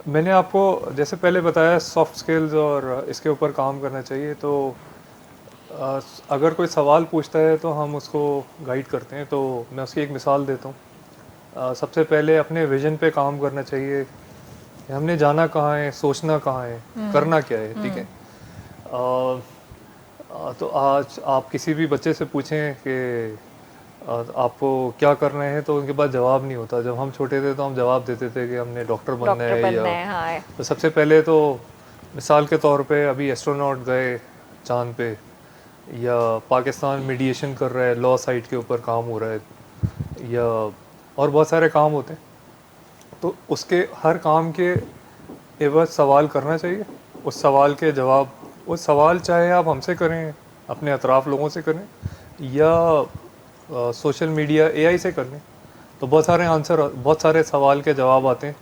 मैंने आपको जैसे पहले बताया, सॉफ्ट स्किल्स और इसके ऊपर काम करना चाहिए। तो अगर कोई सवाल पूछता है तो हम उसको गाइड करते हैं। तो मैं उसकी एक मिसाल देता हूँ। सबसे पहले अपने विजन पे काम करना चाहिए। हमने जाना कहाँ है, सोचना कहाँ है, करना क्या है, ठीक है। तो आज आप किसी भी बच्चे से पूछें कि आपको क्या करना है, तो उनके पास जवाब नहीं होता। जब हम छोटे थे तो हम जवाब देते थे कि हमने डॉक्टर बनना है या हाँ। तो सबसे पहले तो मिसाल के तौर पे अभी एस्ट्रोनॉट गए चांद पे, या पाकिस्तान मीडिएशन कर रहा है, लॉ साइट के ऊपर काम हो रहा है, या और बहुत सारे काम होते हैं। तो उसके हर काम के एवज सवाल करना चाहिए। उस सवाल के जवाब, उस सवाल चाहे आप हमसे करें, अपने अतराफ़ लोगों से करें, या सोशल मीडिया एआई से कर लें तो बहुत सारे आंसर, बहुत सारे सवाल के जवाब आते हैं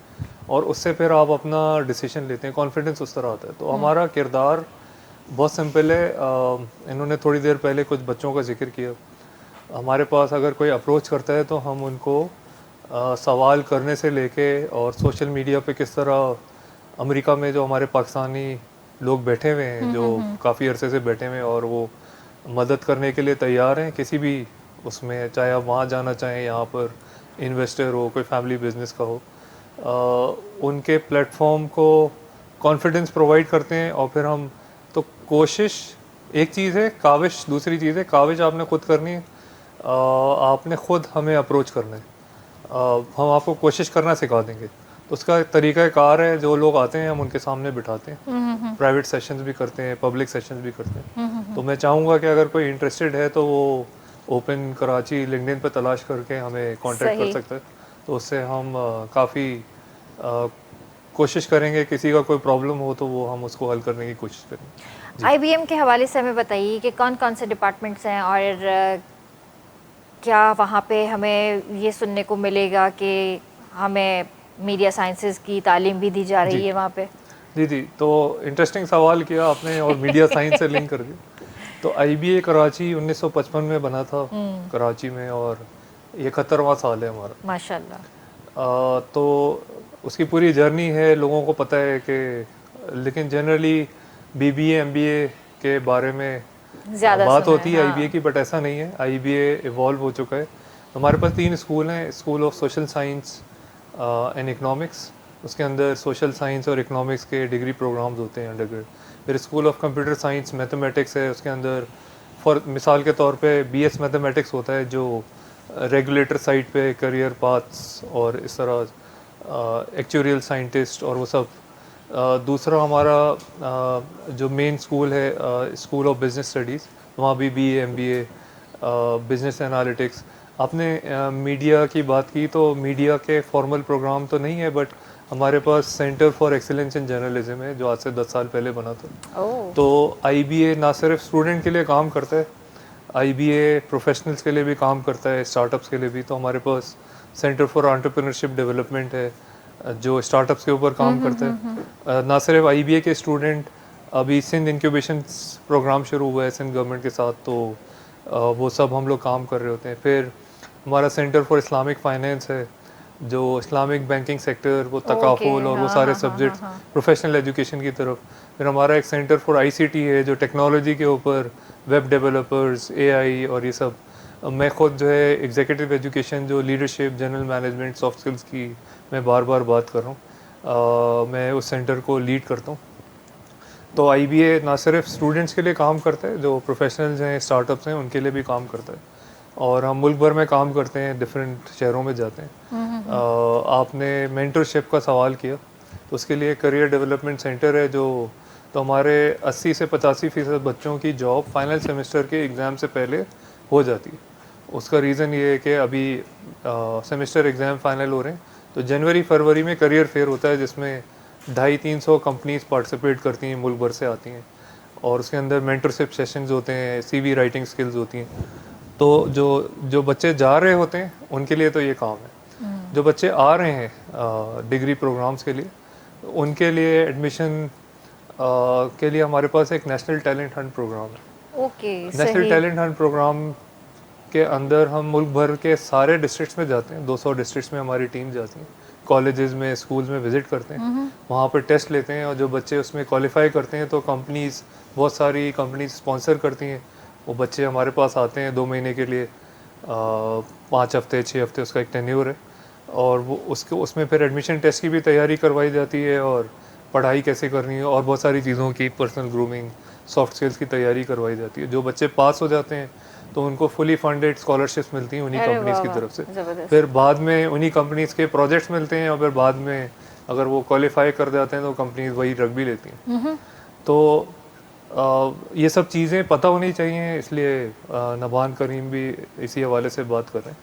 और उससे फिर आप अपना डिसीजन लेते हैं, कॉन्फिडेंस उस तरह आता है। तो हमारा किरदार बहुत सिंपल है। इन्होंने थोड़ी देर पहले कुछ बच्चों का जिक्र किया। हमारे पास अगर कोई अप्रोच करता है तो हम उनको सवाल करने से लेके और सोशल मीडिया पे किस तरह, अमेरिका में जो हमारे पाकिस्तानी लोग बैठे हुए हैं जो काफ़ी अरसे से बैठे हुए हैं और वो मदद करने के लिए तैयार हैं किसी भी उसमें, चाहे आप वहाँ जाना चाहें, यहाँ पर इन्वेस्टर हो, कोई फैमिली बिजनेस का हो, उनके प्लेटफॉर्म को कॉन्फिडेंस प्रोवाइड करते हैं। और फिर हम तो कोशिश एक चीज़ है, काविश दूसरी चीज़ है। काविश आपने खुद करनी है, आपने खुद हमें अप्रोच करना है, हम आपको कोशिश करना सिखा देंगे। तो उसका तरीका कार है, जो लोग आते हैं हम उनके सामने बिठाते हैं, प्राइवेट सेशंस भी करते हैं, पब्लिक सेशंस भी करते हैं। तो मैं चाहूँगा कि अगर कोई इंटरेस्टेड है तो वो ओपन कराची लिंक्डइन पे तलाश करके हमें कांटेक्ट कर सकता है। तो उससे हम काफ़ी कोशिश करेंगे, किसी का कोई प्रॉब्लम हो तो वो हम उसको हल करने की कोशिश करेंगे। आईबीएम के हवाले से हमें बताइए कि कौन कौन से डिपार्टमेंट्स हैं और क्या वहाँ पे हमें ये सुनने को मिलेगा कि हमें मीडिया साइंसेज की तालीम भी दी जा रही है वहाँ पे? जी, तो इंटरेस्टिंग सवाल किया आपने और मीडिया साइंस से लिंक कर दिया। तो आईबीए कराची 1955 में बना था कराची में और ये 71वां साल है हमारा, माशाल्लाह। तो उसकी पूरी जर्नी है, लोगों को पता है कि, लेकिन जनरली बीबीए एमबीए के बारे में ज़्यादा बात होती है हाँ। आईबीए की, बट ऐसा नहीं है। आईबीए इवॉल्व हो चुका है। हमारे पास 3 स्कूल हैं, school of social science and economics, उसके अंदर सोशल साइंस और इकोनॉमिक्स के डिग्री प्रोग्राम्स होते हैं अंडरग्रेड। फिर school of computer science mathematics है, उसके अंदर फॉर मिसाल के तौर पे बीएस मैथमेटिक्स होता है जो रेगुलेटर साइड पे करियर पाथ्स और इस तरह एक्चुरियल साइंटिस्ट और वो सब। दूसरा हमारा जो मेन स्कूल है स्कूल ऑफ बिजनेस स्टडीज़, वहाँ भी बीए एमबीए बिजनेस एनालिटिक्स। आपने मीडिया की बात की तो मीडिया के फॉर्मल प्रोग्राम तो नहीं है, बट हमारे पास centre for excellence in journalism है जो आज से 10 साल पहले बना था। तो आईबीए ना सिर्फ स्टूडेंट के लिए काम करता है, आईबीए प्रोफेशनल्स के लिए भी काम करता है, स्टार्टअप्स के लिए भी। तो हमारे पास सेंटर फॉर एंटरप्रेन्योरशिप डेवलपमेंट है जो स्टार्टअप्स के ऊपर काम करता है। ना सिर्फ आईबीए के स्टूडेंट, अभी सिंध इंक्यूबेशन प्रोग्राम शुरू हुआ है सिंध गवर्नमेंट के साथ, तो वो सब हम लोग काम कर रहे होते हैं। फिर हमारा सेंटर फॉर इस्लामिक फाइनेंस है जो इस्लामिक बैंकिंग सेक्टर, वो तकाफुल और वो सारे सब्जेक्ट्स प्रोफेशनल एजुकेशन की तरफ। फिर हमारा एक सेंटर फॉर आईसीटी है जो टेक्नोलॉजी के ऊपर, वेब डेवलपर्स, एआई और ये सब। मैं खुद जो है एग्जीक्यूटिव एजुकेशन, जो leadership, general management, soft skills की मैं बार बार बात कर रहा हूँ, मैं उस सेंटर को लीड करता हूँ। तो आईबीए ना सिर्फ स्टूडेंट्स के लिए काम करता है, जो प्रोफेशनल्स हैं, स्टार्टअप्स हैं, उनके लिए भी काम करता है। और हम मुल्क भर में काम करते हैं, डिफरेंट शहरों में जाते हैं। आपने मेंटरशिप का सवाल किया, तो उसके लिए करियर डेवलपमेंट सेंटर है जो, तो हमारे 80 से 85% बच्चों की जॉब फाइनल सेमेस्टर के एग्ज़ाम से पहले हो जाती है। उसका रीज़न ये है कि अभी सेमेस्टर एग्ज़ाम फाइनल हो रहे हैं, तो जनवरी फरवरी में करियर फेयर होता है जिसमें 250-300 कंपनीज पार्टिसिपेट करती हैं, मुल्क भर से आती हैं, और उसके अंदर मेंटरशिप सेशंस होते हैं, सीवी राइटिंग स्किल्स होती हैं। तो जो बच्चे जा रहे होते हैं उनके लिए तो ये काम है। जो बच्चे आ रहे हैं डिग्री प्रोग्राम्स के लिए, उनके लिए एडमिशन के लिए हमारे पास एक नेशनल टैलेंट हंट प्रोग्राम है। Okay, national talent hunt program के अंदर हम मुल्क भर के सारे डिस्ट्रिक्ट्स में जाते हैं, 200 डिस्ट्रिक्ट्स में हमारी टीम जाती है, कॉलेजेस में, स्कूल्स में विज़िट करते हैं, वहाँ पर टेस्ट लेते हैं, और जो बच्चे उसमें क्वालिफाई करते हैं तो कंपनीज, बहुत सारी कंपनीज स्पॉन्सर करती हैं। वो बच्चे हमारे पास आते हैं 2 महीने के लिए, 5 हफ्ते 6 हफ्ते उसका एक टेन्योर है, और वो उसमें फिर एडमिशन टेस्ट की भी तैयारी करवाई जाती है, और पढ़ाई कैसे करनी है, और बहुत सारी चीज़ों की, पर्सनल ग्रूमिंग, सॉफ्ट स्किल्स की तैयारी करवाई जाती है। जो बच्चे पास हो जाते हैं तो उनको फुली फंडेड स्कॉलरशिप्स मिलती हैं उन्हीं कंपनीज की तरफ से। फिर बाद में उन्हीं कंपनीज के प्रोजेक्ट्स मिलते हैं, और फिर बाद में अगर वो क्वालिफाई कर जाते हैं तो कंपनीज वही रख भी लेती हैं। तो ये सब चीज़ें पता होनी चाहिए, इसलिए नबान करीम भी इसी हवाले से बात कर रहे हैं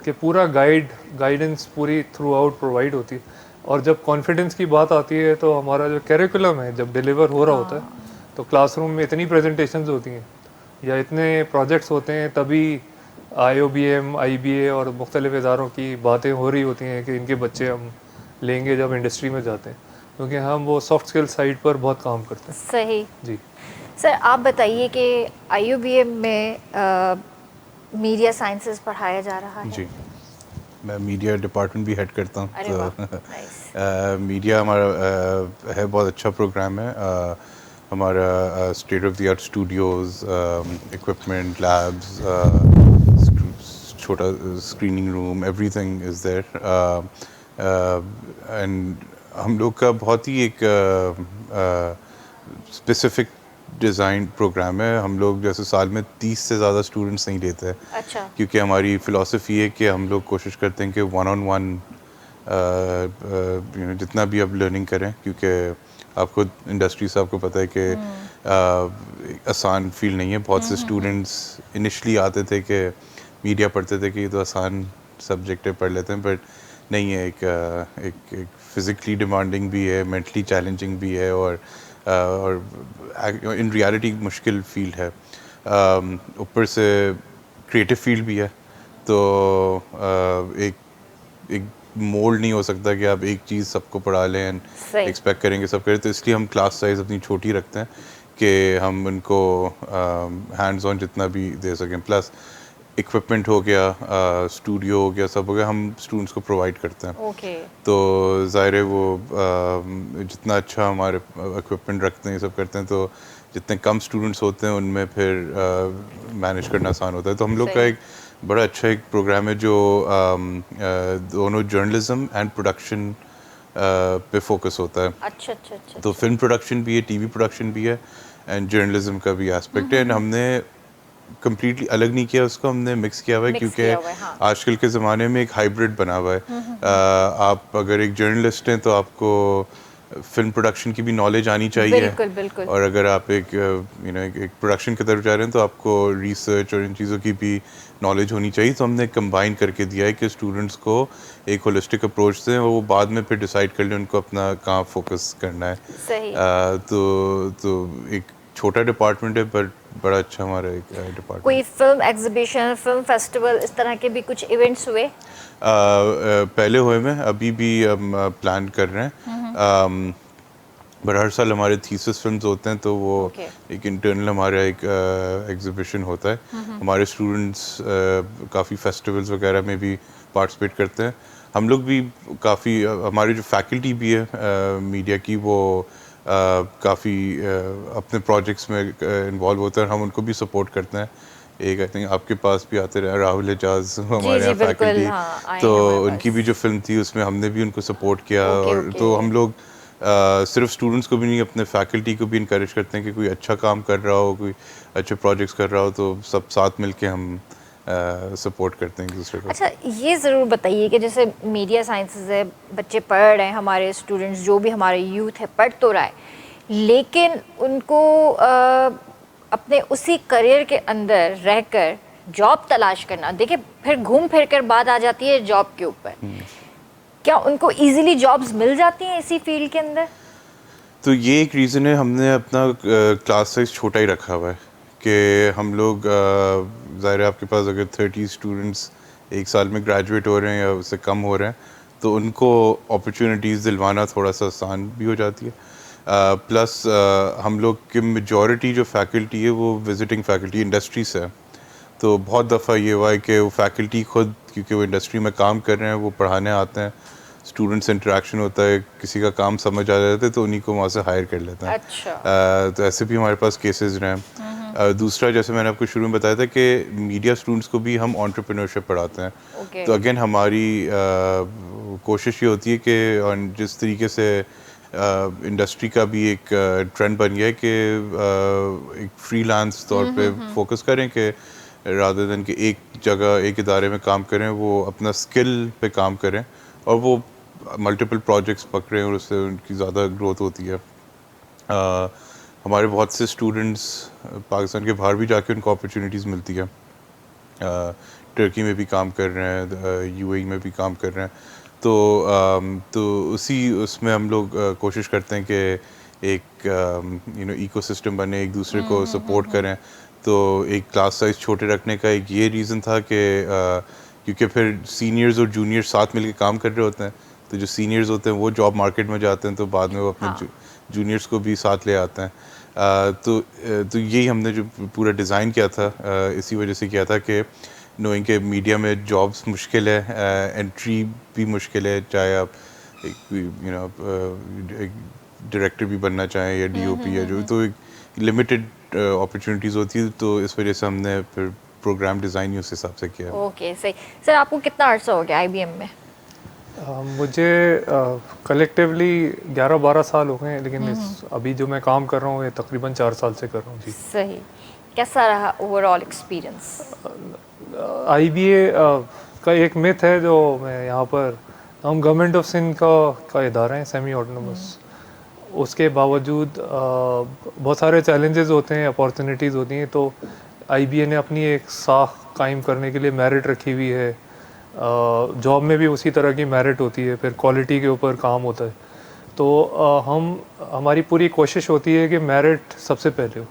कि पूरा गाइडेंस पूरी थ्रू आउट प्रोवाइड होती है। और जब कॉन्फिडेंस की बात आती है तो हमारा जो करिकुलम है जब डिलीवर हो रहा होता है तो क्लासरूम में इतनी प्रेजेंटेशंस होती हैं या इतने प्रोजेक्ट्स होते हैं, तभी IOBM, IBA और मुख्तलिफ़ इदारों की बातें हो रही होती हैं कि इनके बच्चे हम लेंगे जब इंडस्ट्री में जाते हैं, क्योंकि हम वो सॉफ्ट स्किल साइड पर बहुत काम करते हैं। सही। जी सर आप बताइए कि IUBM में मीडिया साइंसेस पढ़ाया जा रहा है। जी, मैं मीडिया डिपार्टमेंट भी हेड करता हूँ। अरे वाह, नाइस। मीडिया हमारा है, बहुत अच्छा प्रोग्राम है। हमारा state of the art studios, equipment, labs, छोटा screening room, everything is there. And हम लोग का बहुत ही एक स्पेसिफिक डिज़ाइन प्रोग्राम है। हम लोग जैसे साल में 30 से ज़्यादा स्टूडेंट्स नहीं लेते हैं, अच्छा। क्योंकि हमारी फ़िलॉसफी है कि हम लोग कोशिश करते हैं कि वन ऑन वन जितना भी आप लर्निंग करें, क्योंकि आपको इंडस्ट्री से आपको पता है कि आसान फील नहीं है। बहुत से स्टूडेंट्स इनिशली आते थे कि मीडिया पढ़ते थे कि ये तो आसान सब्जेक्ट है, पढ़ लेते हैं, बट नहीं है। एक फिज़िकली डिमांडिंग भी है, मेंटली चैलेंजिंग भी है, और इन रियलिटी मुश्किल फील्ड है। ऊपर से क्रिएटिव फील्ड भी है, तो एक मोल्ड नहीं हो सकता कि आप एक चीज़ सबको पढ़ा लें एंड सही। एक्सपेक्ट करेंगे सब करें। तो इसलिए हम क्लास साइज़ अपनी छोटी रखते हैं कि हम उनको हैंड्स ऑन जितना भी दे सकें। प्लस इक्विपमेंट हो गया, स्टूडियो हो गया, सब हो गया, हम स्टूडेंट्स को प्रोवाइड करते हैं। ओके। तो ज़ाहिर है वो जितना अच्छा हमारे इक्विपमेंट रखते हैं, ये सब करते हैं, तो जितने कम स्टूडेंट्स होते हैं उनमें फिर मैनेज करना आसान होता है। तो हम लोग का सही। एक बड़ा अच्छा एक प्रोग्राम है जो दोनों जर्नलिज्म एंड प्रोडक्शन पे फोकस होता है। अच्छा अच्छा अच्छा। तो फिल्म प्रोडक्शन भी है, टीवी प्रोडक्शन भी है, एंड जर्नलिज्म का भी एस्पेक्ट है। एंड हमने कम्प्लीटली अलग नहीं किया उसको, हमने मिक्स किया हुआ है, Mix क्योंकि किया हुआ है, हाँ। आजकल के ज़माने में एक हाइब्रिड बना हुआ है। आप अगर एक जर्नलिस्ट हैं तो आपको फिल्म प्रोडक्शन की भी नॉलेज आनी चाहिए, बिल्कुल बिल्कुल। और अगर आप एक एक प्रोडक्शन की तरफ जा रहे हैं तो आपको रिसर्च और इन चीज़ों की भी नॉलेज होनी चाहिए। तो हमने कंबाइन करके दिया है कि स्टूडेंट्स को एक होलिस्टिक अप्रोच दें, और वो बाद में फिर डिसाइड कर लें उनको अपना कहाँ फोकस करना है। सही। तो एक छोटा डिपार्टमेंट है, पर बड़ा अच्छा हमारा एक डिपार्टमेंट। कोई फिल्म एग्जीबिशन, फिल्म फेस्टिवल, इस तरह के भी कुछ इवेंट्स हुए? पहले हुए में, अभी भी हम प्लान कर रहे हैं। बट हर साल हमारे थीसिस फिल्म्स होते हैं, तो वो Okay. एक इंटरनल हमारा एक एग्जीबिशन होता है। हमारे स्टूडेंट्स काफ़ी फेस्टिवल्स वगैरह में भी पार्टिसिपेट करते हैं। हम लोग भी काफ़ी, हमारी जो फैकल्टी भी है मीडिया की, वो काफ़ी अपने प्रोजेक्ट्स में इन्वॉल्व होते हैं, और हम उनको भी सपोर्ट करते हैं। एक आई थिंक आपके पास भी आते रहे राहुल एजाज, हमारे जी यहाँ बिल्कुल, फैकल्टी, हाँ, आए तो हैं हमारे उनकी पास। भी जो फिल्म थी उसमें हमने भी उनको सपोर्ट किया। ओके, और ओके। तो हम लोग सिर्फ स्टूडेंट्स को भी नहीं, अपने फैकल्टी को भी इनकरेज करते हैं कि कोई अच्छा काम कर रहा हो, कोई अच्छे प्रोजेक्ट्स कर रहा हो, तो सब साथ मिलके हम सपोर्ट करते हैं एक दूसरे को। अच्छा, ये ज़रूर बताइए कि जैसे मीडिया साइंसेस है, बच्चे पढ़ रहे हैं, हमारे स्टूडेंट्स जो भी हमारे यूथ है पढ़ तो रहा है, लेकिन उनको अपने उसी करियर के अंदर रहकर जॉब तलाश करना, देखिए फिर घूम फिर कर बात आ जाती है जॉब के ऊपर। क्या उनको इजीली जॉब्स मिल जाती हैं इसी फील्ड के अंदर? तो ये एक रीज़न है, हमने अपना क्लास साइज छोटा ही रखा हुआ है कि हम लोग ज़ाहिर है आपके पास अगर 30 स्टूडेंट्स एक साल में ग्रेजुएट हो रहे हैं या उससे कम हो रहे हैं, तो उनको अपॉर्चुनिटीज़ दिलवाना थोड़ा सा आसान भी हो जाती है। प्लस हम लोग की मेजॉरिटी जो फैकल्टी है वो विजिटिंग फैकल्टी इंडस्ट्री से है। तो बहुत दफ़ा ये हुआ है कि वो फैकल्टी खुद, क्योंकि वो इंडस्ट्री में काम कर रहे हैं, वो पढ़ाने आते हैं, स्टूडेंट से इंटरेक्शन होता है, किसी का काम समझ आ जाता है तो उन्हीं को वहाँ से हायर कर लेते हैं। अच्छा। तो ऐसे भी हमारे पास केसेस रहे हैं। दूसरा, जैसे मैंने आपको शुरू में बताया था कि मीडिया स्टूडेंट्स को भी हम एंटरप्रेन्योरशिप पढ़ाते हैं। ओके। तो अगेन हमारी कोशिश ये होती है कि और जिस तरीके से इंडस्ट्री का भी एक ट्रेंड बन गया है कि एक फ्रीलांस तौर पे फोकस करें, कि रादर देन कि एक जगह एक इदारे में काम करें, वो अपना स्किल पे काम करें और वो मल्टीपल प्रोजेक्ट्स पकड़ें और उससे उनकी ज़्यादा ग्रोथ होती है। हमारे बहुत से स्टूडेंट्स पाकिस्तान के बाहर भी जाके उनको अपॉर्चुनिटीज़ मिलती है। टर्की में भी काम कर रहे हैं, यूएई में भी काम कर रहे हैं। तो उसी उसमें हम लोग कोशिश करते हैं कि एक इकोसिस्टम बने, एक दूसरे को सपोर्ट करें, तो एक क्लास साइज़ छोटे रखने का एक ये रीज़न था कि क्योंकि फिर सीनियर्स और जूनियर्स साथ मिलकर काम कर रहे होते हैं, तो जो सीनियर्स होते हैं वो जॉब मार्केट में जाते हैं, तो बाद में वो अपने जूनियर्स को भी साथ ले आते हैं। तो यही हमने जो पूरा डिज़ाइन किया था इसी वजह से किया था कि नोइंग के मीडिया में जॉब्स मुश्किल है, एंट्री भी मुश्किल है, चाहे आप एक डायरेक्टर भी बनना चाहें या डीओपी या जो, तो एक लिमिटेड अपॉर्चुनिटीज़ होती है, तो इस वजह से हमने फिर प्रोग्राम डिज़ाइन ही उस हिसाब से किया। ओके सही। सर आपको कितना अर्सा हो गया आईबीएम में? मुझे कलेक्टिवली 11-12 साल हो गए हैं, लेकिन अभी जो मैं काम कर रहा हूँ ये तकरीबन 4 साल से कर रहा हूँ जी। सही। कैसा रहा ओवरऑल एक्सपीरियंस? आईबीए का एक मिथ है जो मैं यहाँ पर, हम गवर्नमेंट ऑफ सिंध का इदारा है, सेमी ऑटोनोमस, उसके बावजूद बहुत सारे चैलेंजेस होते हैं, अपॉर्चुनिटीज़ होती हैं, तो आईबीए ने अपनी एक साख कायम करने के लिए मेरिट रखी हुई है। जॉब में भी उसी तरह की मेरिट होती है, फिर क्वालिटी के ऊपर काम होता है। तो हमारी पूरी कोशिश होती है कि मेरिट सबसे पहले हो।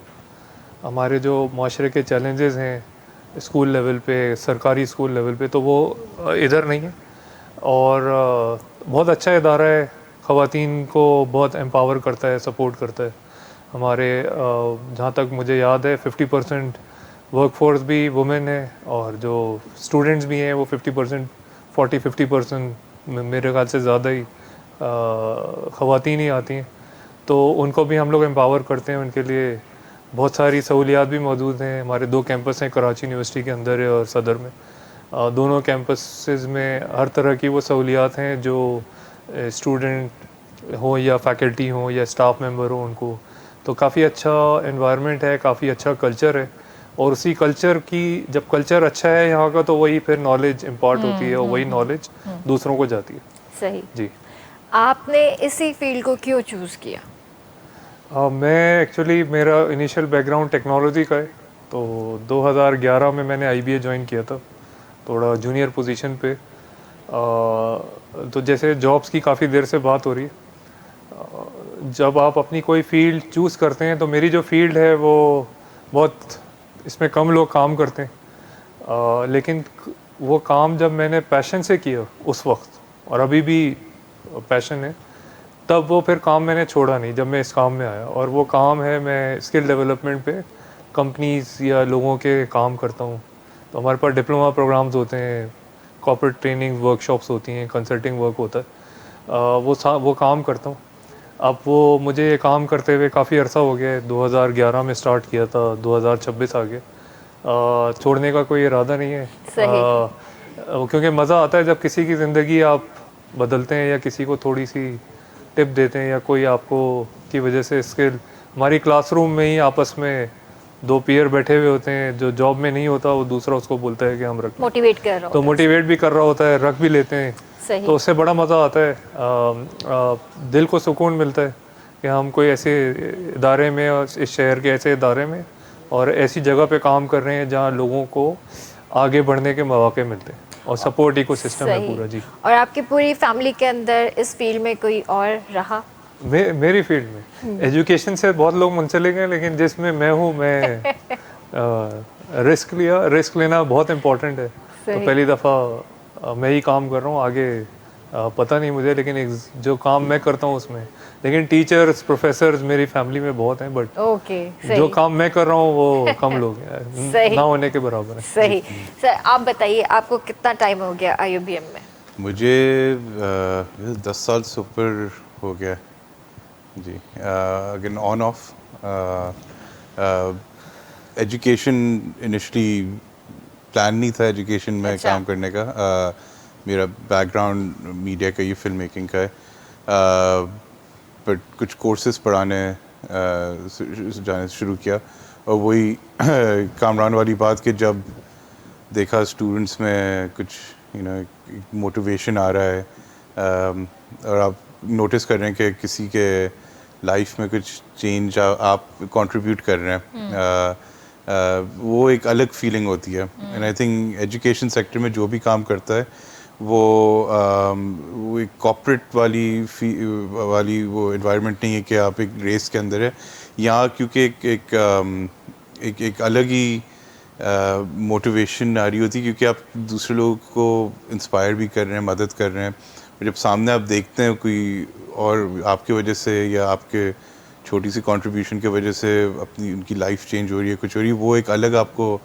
हमारे जो माशरे के चैलेंजेस हैं स्कूल लेवल पे, सरकारी स्कूल लेवल पे, तो वो इधर नहीं है। और बहुत अच्छा इदारा है, ख़वातीन को बहुत एम्पावर करता है, सपोर्ट करता है। हमारे जहाँ तक मुझे याद है 50% वर्कफोर्स भी वुमेन है, और जो स्टूडेंट्स भी हैं वो 50%, 40-50% मेरे ख्याल से ज़्यादा ही ख़वातीन ही आती हैं। तो उनको भी हम लोग एम्पावर करते हैं, उनके लिए बहुत सारी सहूलियात भी मौजूद हैं। हमारे 2 कैंपस हैं, कराची यूनिवर्सिटी के अंदर है और सदर में। दोनों कैंपसेस में हर तरह की वो सहूलियात हैं जो स्टूडेंट हो या फैकल्टी हो या स्टाफ मेंबर हो उनको। तो काफ़ी अच्छा एनवायरनमेंट है, काफ़ी अच्छा कल्चर है, और उसी कल्चर की, जब कल्चर अच्छा है यहाँ का, तो वही फिर नॉलेज इम्पार्ट होती है और वही नॉलेज दूसरों को जाती है। सही जी। आपने इसी फील्ड को क्यों चूज़ किया? मैं एक्चुअली, मेरा इनिशियल बैकग्राउंड टेक्नोलॉजी का है, तो 2011 में मैंने आईबीए ज्वाइन किया था, थोड़ा जूनियर पोजीशन पे। तो जैसे जॉब्स की काफ़ी देर से बात हो रही है, जब आप अपनी कोई फील्ड चूज़ करते हैं, तो मेरी जो फील्ड है वो बहुत, इसमें कम लोग काम करते हैं, लेकिन वो काम जब मैंने पैशन से किया उस वक्त, और अभी भी पैशन है, तब वो फिर काम मैंने छोड़ा नहीं जब मैं इस काम में आया। और वो काम है, मैं स्किल डेवलपमेंट पे कंपनीज या लोगों के काम करता हूँ। तो हमारे पास डिप्लोमा प्रोग्राम्स होते हैं, कॉर्पोरेट ट्रेनिंग वर्कशॉप्स होती हैं, कंसल्टिंग वर्क होता है, वो काम करता हूँ। अब वो मुझे ये काम करते हुए काफ़ी अरसा हो गया है, 2011 में स्टार्ट किया था, 2026 आ गया। छोड़ने का कोई इरादा नहीं है, क्योंकि मज़ा आता है जब किसी की ज़िंदगी आप बदलते हैं या किसी को थोड़ी सी टिप देते हैं, या कोई आपको की वजह से स्किल। हमारी क्लासरूम में ही आपस में 2 पीयर बैठे हुए होते हैं, जो जॉब में नहीं होता वो दूसरा उसको बोलता है कि हम रख, मोटिवेट कर रहा तो मोटिवेट भी कर रहा होता है, रख भी लेते हैं। सही। तो उससे बड़ा मज़ा आता है, दिल को सुकून मिलता है कि हम कोई ऐसे इदारे में, और इस शहर के ऐसे इदारे में और ऐसी जगह पे काम कर रहे हैं जहाँ लोगों को आगे बढ़ने के मौके मिलते हैं, और सपोर्ट इकोसिस्टम है पूरा। जी। और आपकी पूरी फैमिली के अंदर इस फील्ड में कोई और रहा? मेरी फील्ड में एजुकेशन से बहुत लोग मुंसलिक हैं, लेकिन जिसमें मैं हूँ, मैं रिस्क लेना बहुत इम्पोर्टेंट है। तो पहली दफ़ा मैं ही काम कर रहा हूँ, आगे पता नहीं मुझे, लेकिन जो काम मैं करता हूँ उसमें, लेकिन टीचर्स, प्रोफेसर्स मेरी फैमिली में बहुत हैं, बट जो काम मैं कर रहा हूँ वो कम लोग हैं, ना होने के बराबर है। सही। सर आप बताइए, आपको कितना टाइम हो गया आईबीएम में? मुझे 10 साल से ऊपर हो गया जी। Again on off education, initially plan नहीं था एजुकेशन में काम करने का। मेरा बैकग्राउंड मीडिया का, ये फिल्म मेकिंग का है, बट कुछ कोर्सेज पढ़ाने जाने शुरू किया, और वही कामरान वाली बात कि जब देखा स्टूडेंट्स में कुछ मोटिवेशन आ रहा है, और आप नोटिस कर रहे हैं कि किसी के लाइफ में कुछ चेंज आप कंट्रीब्यूट कर रहे हैं, वो एक अलग फीलिंग होती है। And I think education sector में जो भी काम करता है वो एक कॉर्पोरेट वाली वो एनवायरनमेंट नहीं है कि आप एक रेस के अंदर है। यहाँ क्योंकि एक एक अलग ही मोटिवेशन आ रही होती है, क्योंकि आप दूसरे लोगों को इंस्पायर भी कर रहे हैं, मदद कर रहे हैं। और जब सामने आप देखते हैं कोई और आपकी वजह से या आपके छोटी सी कंट्रीब्यूशन की वजह से अपनी उनकी लाइफ चेंज हो रही है, कुछ हो रही है, वो एक अलग आपको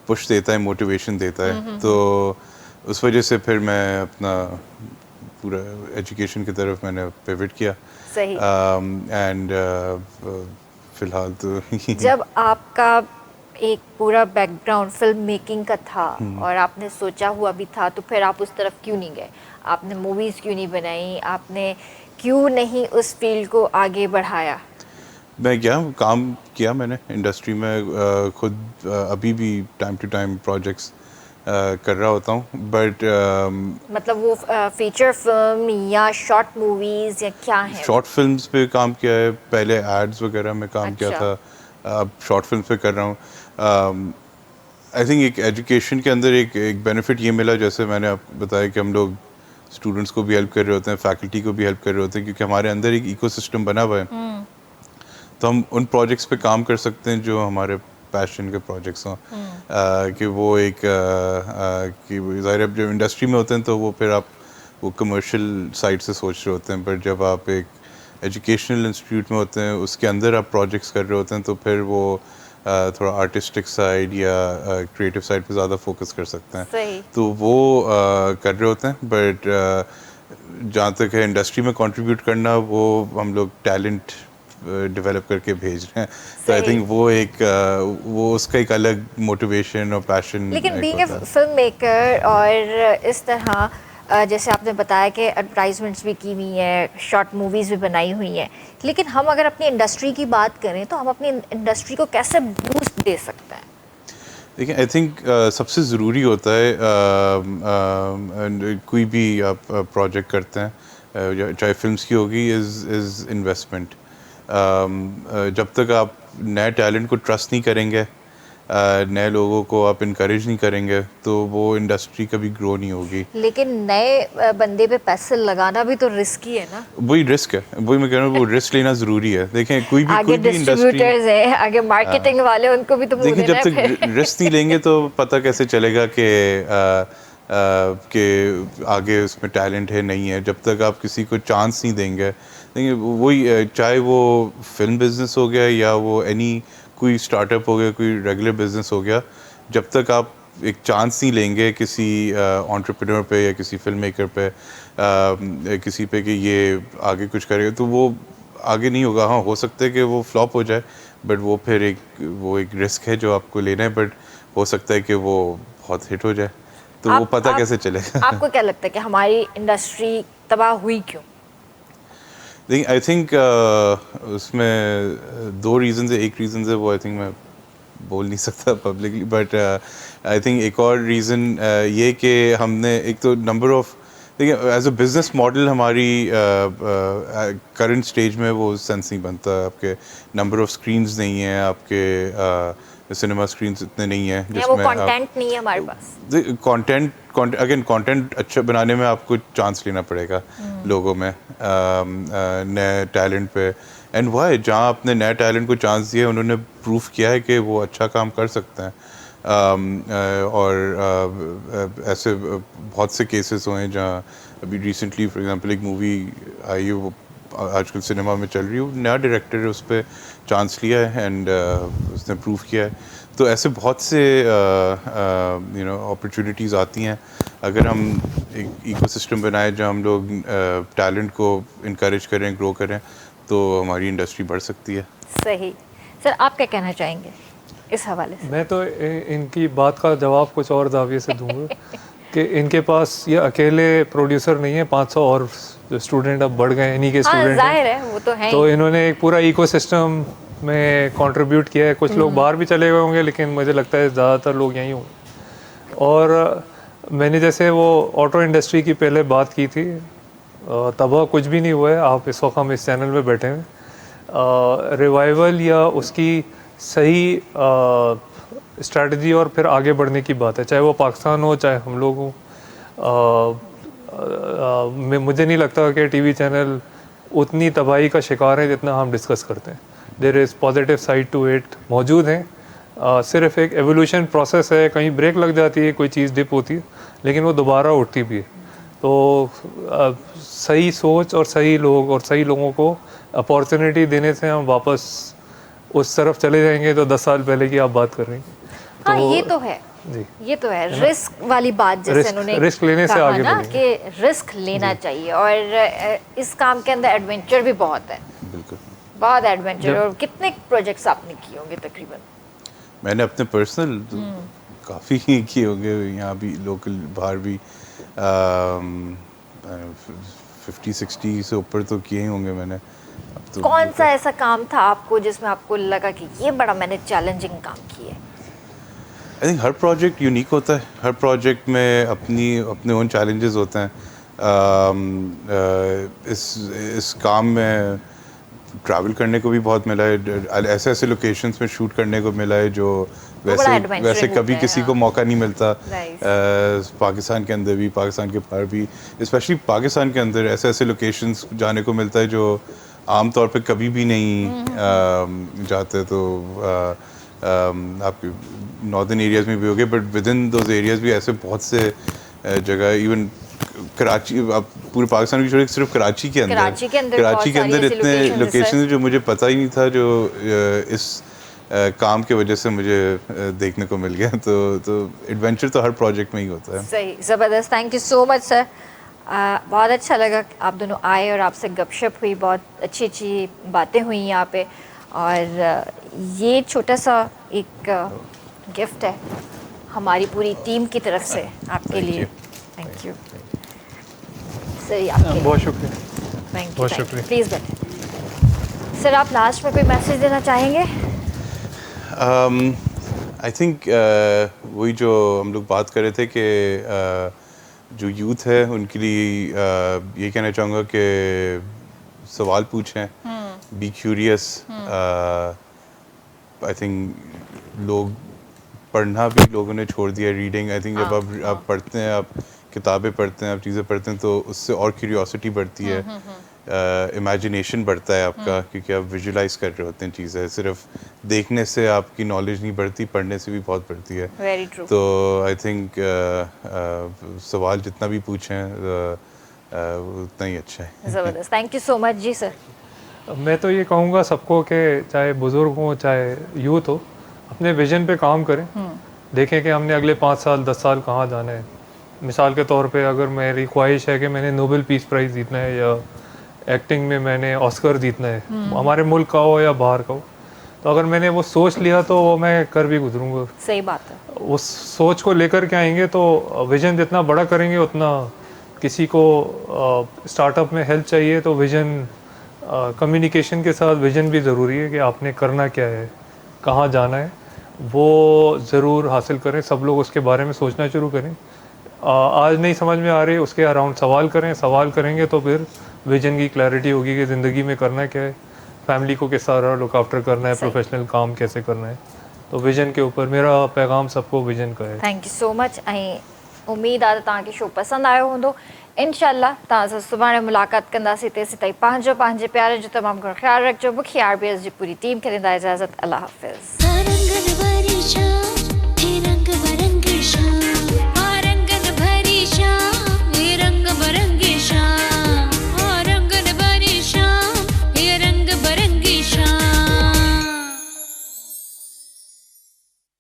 पुश देता है, मोटिवेशन देता है। तो उस वजह से फिर मैं अपना पूरा एजुकेशन की तरफ मैंने पिवट किया। सही। एंड फिलहाल तो जब आपका एक पूरा बैकग्राउंड फिल्म मेकिंग का था और आपने सोचा हुआ भी था, तो फिर आप उस तरफ क्यों नहीं गए? आपने मूवीज़ क्यों नहीं बनाई? आपने क्यों नहीं उस फील्ड को आगे बढ़ाया? मैं क्या काम किया मैंने इंडस्ट्री में, खुद अभी भी टाइम टू टाइम प्रोजेक्ट्स कर रहा होता हूँ, बट मतलब वो फीचर फिल्म या शॉर्ट मूवीज़ या क्या है? शॉर्ट फिल्म्स पे काम किया है, पहले एड्स वगैरह में काम किया अच्छा। था, अब शॉर्ट फिल्म्स पे कर रहा हूँ। आई थिंक एक एजुकेशन के अंदर एक बेनिफिट ये मिला, जैसे मैंने आपको बताया कि हम लोग स्टूडेंट्स को भी हेल्प कर रहे होते हैं, फैकल्टी को भी हेल्प कर रहे होते हैं, क्योंकि हमारे अंदर एक इकोसिस्टम बना हुआ है। तो हम उन प्रोजेक्ट्स पे काम कर सकते हैं जो हमारे पैशन के प्रोजेक्ट्स हों। कि वो एक कि ज़ाहिर है जब इंडस्ट्री में होते हैं तो वो फिर आप वो कमर्शियल साइड से सोच रहे होते हैं, पर जब आप एक एजुकेशनल इंस्टीट्यूट में होते हैं, उसके अंदर आप प्रोजेक्ट्स कर रहे होते हैं, तो फिर वो थोड़ा आर्टिस्टिक साइड या क्रिएटिव साइड पे ज़्यादा फोकस कर सकते हैं। सही। तो वो कर रहे होते हैं, बट जहाँ तक है इंडस्ट्री में कंट्रीब्यूट करना, वो हम लोग टैलेंट डेवलप करके भेज रहे हैं। तो आई थिंक वो एक वो उसका एक अलग मोटिवेशन और पैशन। लेकिन बीइंग अ फिल्म मेकर और इस तरह जैसे आपने बताया कि एडवर्टाइजमेंट्स भी की हुई हैं, शॉर्ट मूवीज़ भी बनाई हुई हैं, लेकिन हम अगर अपनी इंडस्ट्री की बात करें तो हम अपनी इंडस्ट्री को कैसे बूस्ट दे सकते हैं? देखिए, आई थिंक सबसे ज़रूरी होता है कोई भी आप प्रोजेक्ट करते हैं, चाहे फिल्म्स की होगी, इज़ इन्वेस्टमेंट। जब तक आप नए टैलेंट को ट्रस्ट नहीं करेंगे, नए लोगों को आप इनकरेज नहीं करेंगे, तो वो इंडस्ट्री कभी ग्रो नहीं होगी। लेकिन नए बंदे पे पैसे लगाना भी तो रिस्की है ना? वही रिस्क है, वही मैं कह रहा हूँ, वो रिस्क लेना ज़रूरी है। देखें, कोई आगे भी इंडस्ट्री, डिस्ट्रीब्यूटर्स हैं, आगे मार्केटिंग वाले, उनको भी तो देखिए, जब तक रिस्क नहीं लेंगे तो पता कैसे चलेगा कि आगे उसमें टैलेंट है नहीं है। जब तक आप किसी को चांस नहीं देंगे, देखिए वही, चाहे वो फिल्म बिजनेस हो गया या वो एनी कोई स्टार्टअप हो गया, कोई रेगुलर बिजनेस हो गया, जब तक आप एक चांस नहीं लेंगे किसी एंटरप्रेन्योर पे या किसी फिल्म मेकर पे, किसी पे कि ये आगे कुछ करेगा, तो वो आगे नहीं होगा। हाँ, हो सकता है कि वो फ्लॉप हो जाए, बट वो फिर एक रिस्क है जो आपको लेना है, बट हो सकता है कि वो बहुत हिट हो जाए, तो वो पता कैसे चलेगा? आपको क्या लगता है कि हमारी इंडस्ट्री तबाह हुई क्यों? देखिए, आई थिंक उसमें दो रीज़न है। एक रीज़न है वो आई थिंक मैं बोल नहीं सकता पब्लिकली, बट आई थिंक एक और रीज़न ये कि हमने एक तो नंबर ऑफ, देखिए एज अ बिज़नेस मॉडल हमारी करंट स्टेज में वो सेंस नहीं बनता। आपके नंबर ऑफ स्क्रीन्स नहीं है, आपके सिनेमा स्क्रीन्स इतने नहीं है या वो कंटेंट नहीं है हमारे पास। कंटेंट अच्छा बनाने में आपको चांस लेना पड़ेगा लोगों में, नए टैलेंट पे। एंड वाई, जहाँ आपने नए टैलेंट को चांस दिया, उन्होंने प्रूफ किया है कि वो अच्छा काम कर सकते हैं। और ऐसे बहुत से केसेस हुए हैं जहाँ अभी रिसेंटली फॉर एग्जांपल एक मूवी आई है, वो आजकल सिनेमा में चल रही है, नया डायरेक्टर है, उस पर चांस लिया है एंड उसने प्रूव किया है। तो ऐसे बहुत से अपॉर्चुनिटीज़ आती हैं अगर हम एक इकोसिस्टम बनाए जहाँ हम लोग टैलेंट को इनकरेज करें, ग्रो करें, तो हमारी इंडस्ट्री बढ़ सकती है। सही। सर, आप क्या कहना चाहेंगे इस हवाले से? मैं तो इनकी बात का जवाब कुछ और जाविये से दूंगा कि इनके पास ये अकेले प्रोड्यूसर नहीं है, 500 और जो स्टूडेंट अब बढ़ गए, इन्हीं के स्टूडेंट जाहिर है, वो तो है। तो इन्होंने एक पूरा इकोसिस्टम में कंट्रीब्यूट किया है। कुछ लोग बाहर भी चले गए होंगे, लेकिन मुझे लगता है ज़्यादातर लोग यहीं होंगे। और मैंने जैसे वो ऑटो इंडस्ट्री की पहले बात की थी, तबाह कुछ भी नहीं हुआ है। आप इस वक्त हम इस चैनल में बैठे हैं, रिवाइवल या उसकी सही स्ट्रैटेजी और फिर आगे बढ़ने की बात है, चाहे वो पाकिस्तान हो चाहे हम लोग हों। मुझे नहीं लगता कि टीवी चैनल उतनी तबाही का शिकार है जितना हम डिस्कस करते हैं। There is positive side to it मौजूद हैं, सिर्फ एक एवोल्यूशन प्रोसेस है, कहीं ब्रेक लग जाती है, कोई चीज़ डिप होती है, लेकिन वो दोबारा उठती भी है। तो सही सोच और सही लोग और सही लोगों को अपॉर्चुनिटी देने से हम वापस उस तरफ चले जाएंगे। तो 10 साल पहले की आप बात कर रही हैं। हाँ, ये तो है जी, ये तो है रिस्क वाली बात, जैसे उन्होंने रिस्क लेने से कहा आगे ना बढ़ेंगे। कि रिस्क लेना चाहिए, और इस काम के अंदर एडवेंचर भी बहुत है, बिल्कुल। बहुत एडवेंचर। और कितने प्रोजेक्ट्स आपने किए होंगे तकरीबन? मैंने अपने पर्सनल काफ़ी किए होंगे, यहाँ भी लोकल, बाहर भी 50-60 से ऊपर तो किए ही होंगे मैंने। अब तो कौन सा ऐसा काम था आपको जिसमें आपको लगा कि ये बड़ा मैंने चैलेंजिंग काम किया है? I think her project unique होता है, हर प्रोजेक्ट में अपने ओन चैलेंजेस होते हैं। इस काम में ट्रैवल करने को भी बहुत मिला है, ऐसे ऐसे लोकेशंस में शूट करने को मिला है जो बड़ा adventuring वैसे कभी होता है, किसी को हाँ। मौका नहीं मिलता। Right. पाकिस्तान के अंदर भी, पाकिस्तान के बाहर भी, स्पेशली पाकिस्तान के अंदर ऐसे ऐसे लोकेशंस जाने को मिलता है जो आम तौर पे कभी भी नहीं जाते। तो आपके नॉर्दर्न एरियाज़ में भी हो गए, but with in those areas भी ऐसे बहुत से जगह, इवन कराची, आप पूरे पाकिस्तान की छोड़िए, सिर्फ कराची के अंदर कराची के अंदर इतने लोकेशन जो मुझे पता ही नहीं था, जो इस काम के वजह से मुझे देखने को मिल गया। तो एडवेंचर तो हर प्रोजेक्ट में ही होता है। सही, ज़बरदस्त। Thank you so much sir, बहुत अच्छा लगा आप दोनों आए और आपसे गपशप हुई, बहुत अच्छी अच्छी बातें हुई यहाँ पे। और ये छोटा सा एक गिफ्ट है हमारी पूरी टीम की तरफ से आपके लिए। थैंक यू सर, आपके बहुत शुक्रिया। थैंक यू, बहुत शुक्रिया। प्लीज़ बैठे। सर, आप लास्ट में कोई मैसेज देना चाहेंगे? आई थिंक वही जो हम लोग बात कर रहे थे कि जो यूथ है उनके लिए ये कहना चाहूँगा कि सवाल पूछें, बी क्यूरियस। आई थिंक लोग पढ़ना भी लोगों ने छोड़ दिया, रीडिंग। आई थिंक जब आप पढ़ते हैं, आप किताबें पढ़ते हैं, आप चीज़ें पढ़ते हैं, तो उससे और क्यूरियोसिटी बढ़ती है, इमेजिनेशन बढ़ता है आपका, क्योंकि आप विजुलाइज कर रहे होते हैं चीज़ें। सिर्फ देखने से आपकी नॉलेज नहीं बढ़ती, पढ़ने से भी बहुत बढ़ती है। Very true. तो आई थिंक सवाल जितना भी पूछें उतना ही अच्छा है। ज़बरदस्त, thank you so much ji sir. मैं तो ये कहूँगा सबको कि चाहे बुज़ुर्ग हो चाहे यूथ हो, अपने विजन पे काम करें। देखें कि हमने अगले 5 साल 10 साल कहाँ जाना है। मिसाल के तौर पे अगर मेरी ख्वाहिश है कि मैंने नोबेल पीस प्राइज़ जीतना है, या एक्टिंग में मैंने ऑस्कर जीतना है, हमारे मुल्क का हो या बाहर का हो, तो अगर मैंने वो सोच लिया तो वो मैं कर भी गुजरूँगा। सही बात है। उस सोच को लेकर के आएंगे तो विज़न जितना बड़ा करेंगे उतना, किसी को स्टार्टअप में हेल्प चाहिए तो विज़न, कम्युनिकेशन के साथ विज़न भी ज़रूरी है कि आपने करना क्या है, कहाँ जाना है, वो ज़रूर हासिल करें। सब लोग उसके बारे में सोचना शुरू करें। आज नहीं समझ में आ रही, उसके अराउंड सवाल करें। सवाल करेंगे तो फिर विजन की क्लैरिटी होगी कि ज़िंदगी में करना क्या है, फैमिली को किस तरह लुक आफ्टर करना है, प्रोफेशनल काम कैसे करना है। तो विजन के ऊपर मेरा पैगाम सबको विजन का है। Thank you so much. उम्मीद आहे त तव्हांखे शो पसंदि आयो हूंदो। इंशाल्लाह तव्हां सां सुभाणे मुलाक़ात कंदासीं। तेसीं ताईं पंहिंजे प्यारे जो तमामु घणो ख़्यालु रखिजो। मूंखे RBS जी पूरी टीम खे ॾींदा इजाज़त। अल्लाह हाफ़िज़।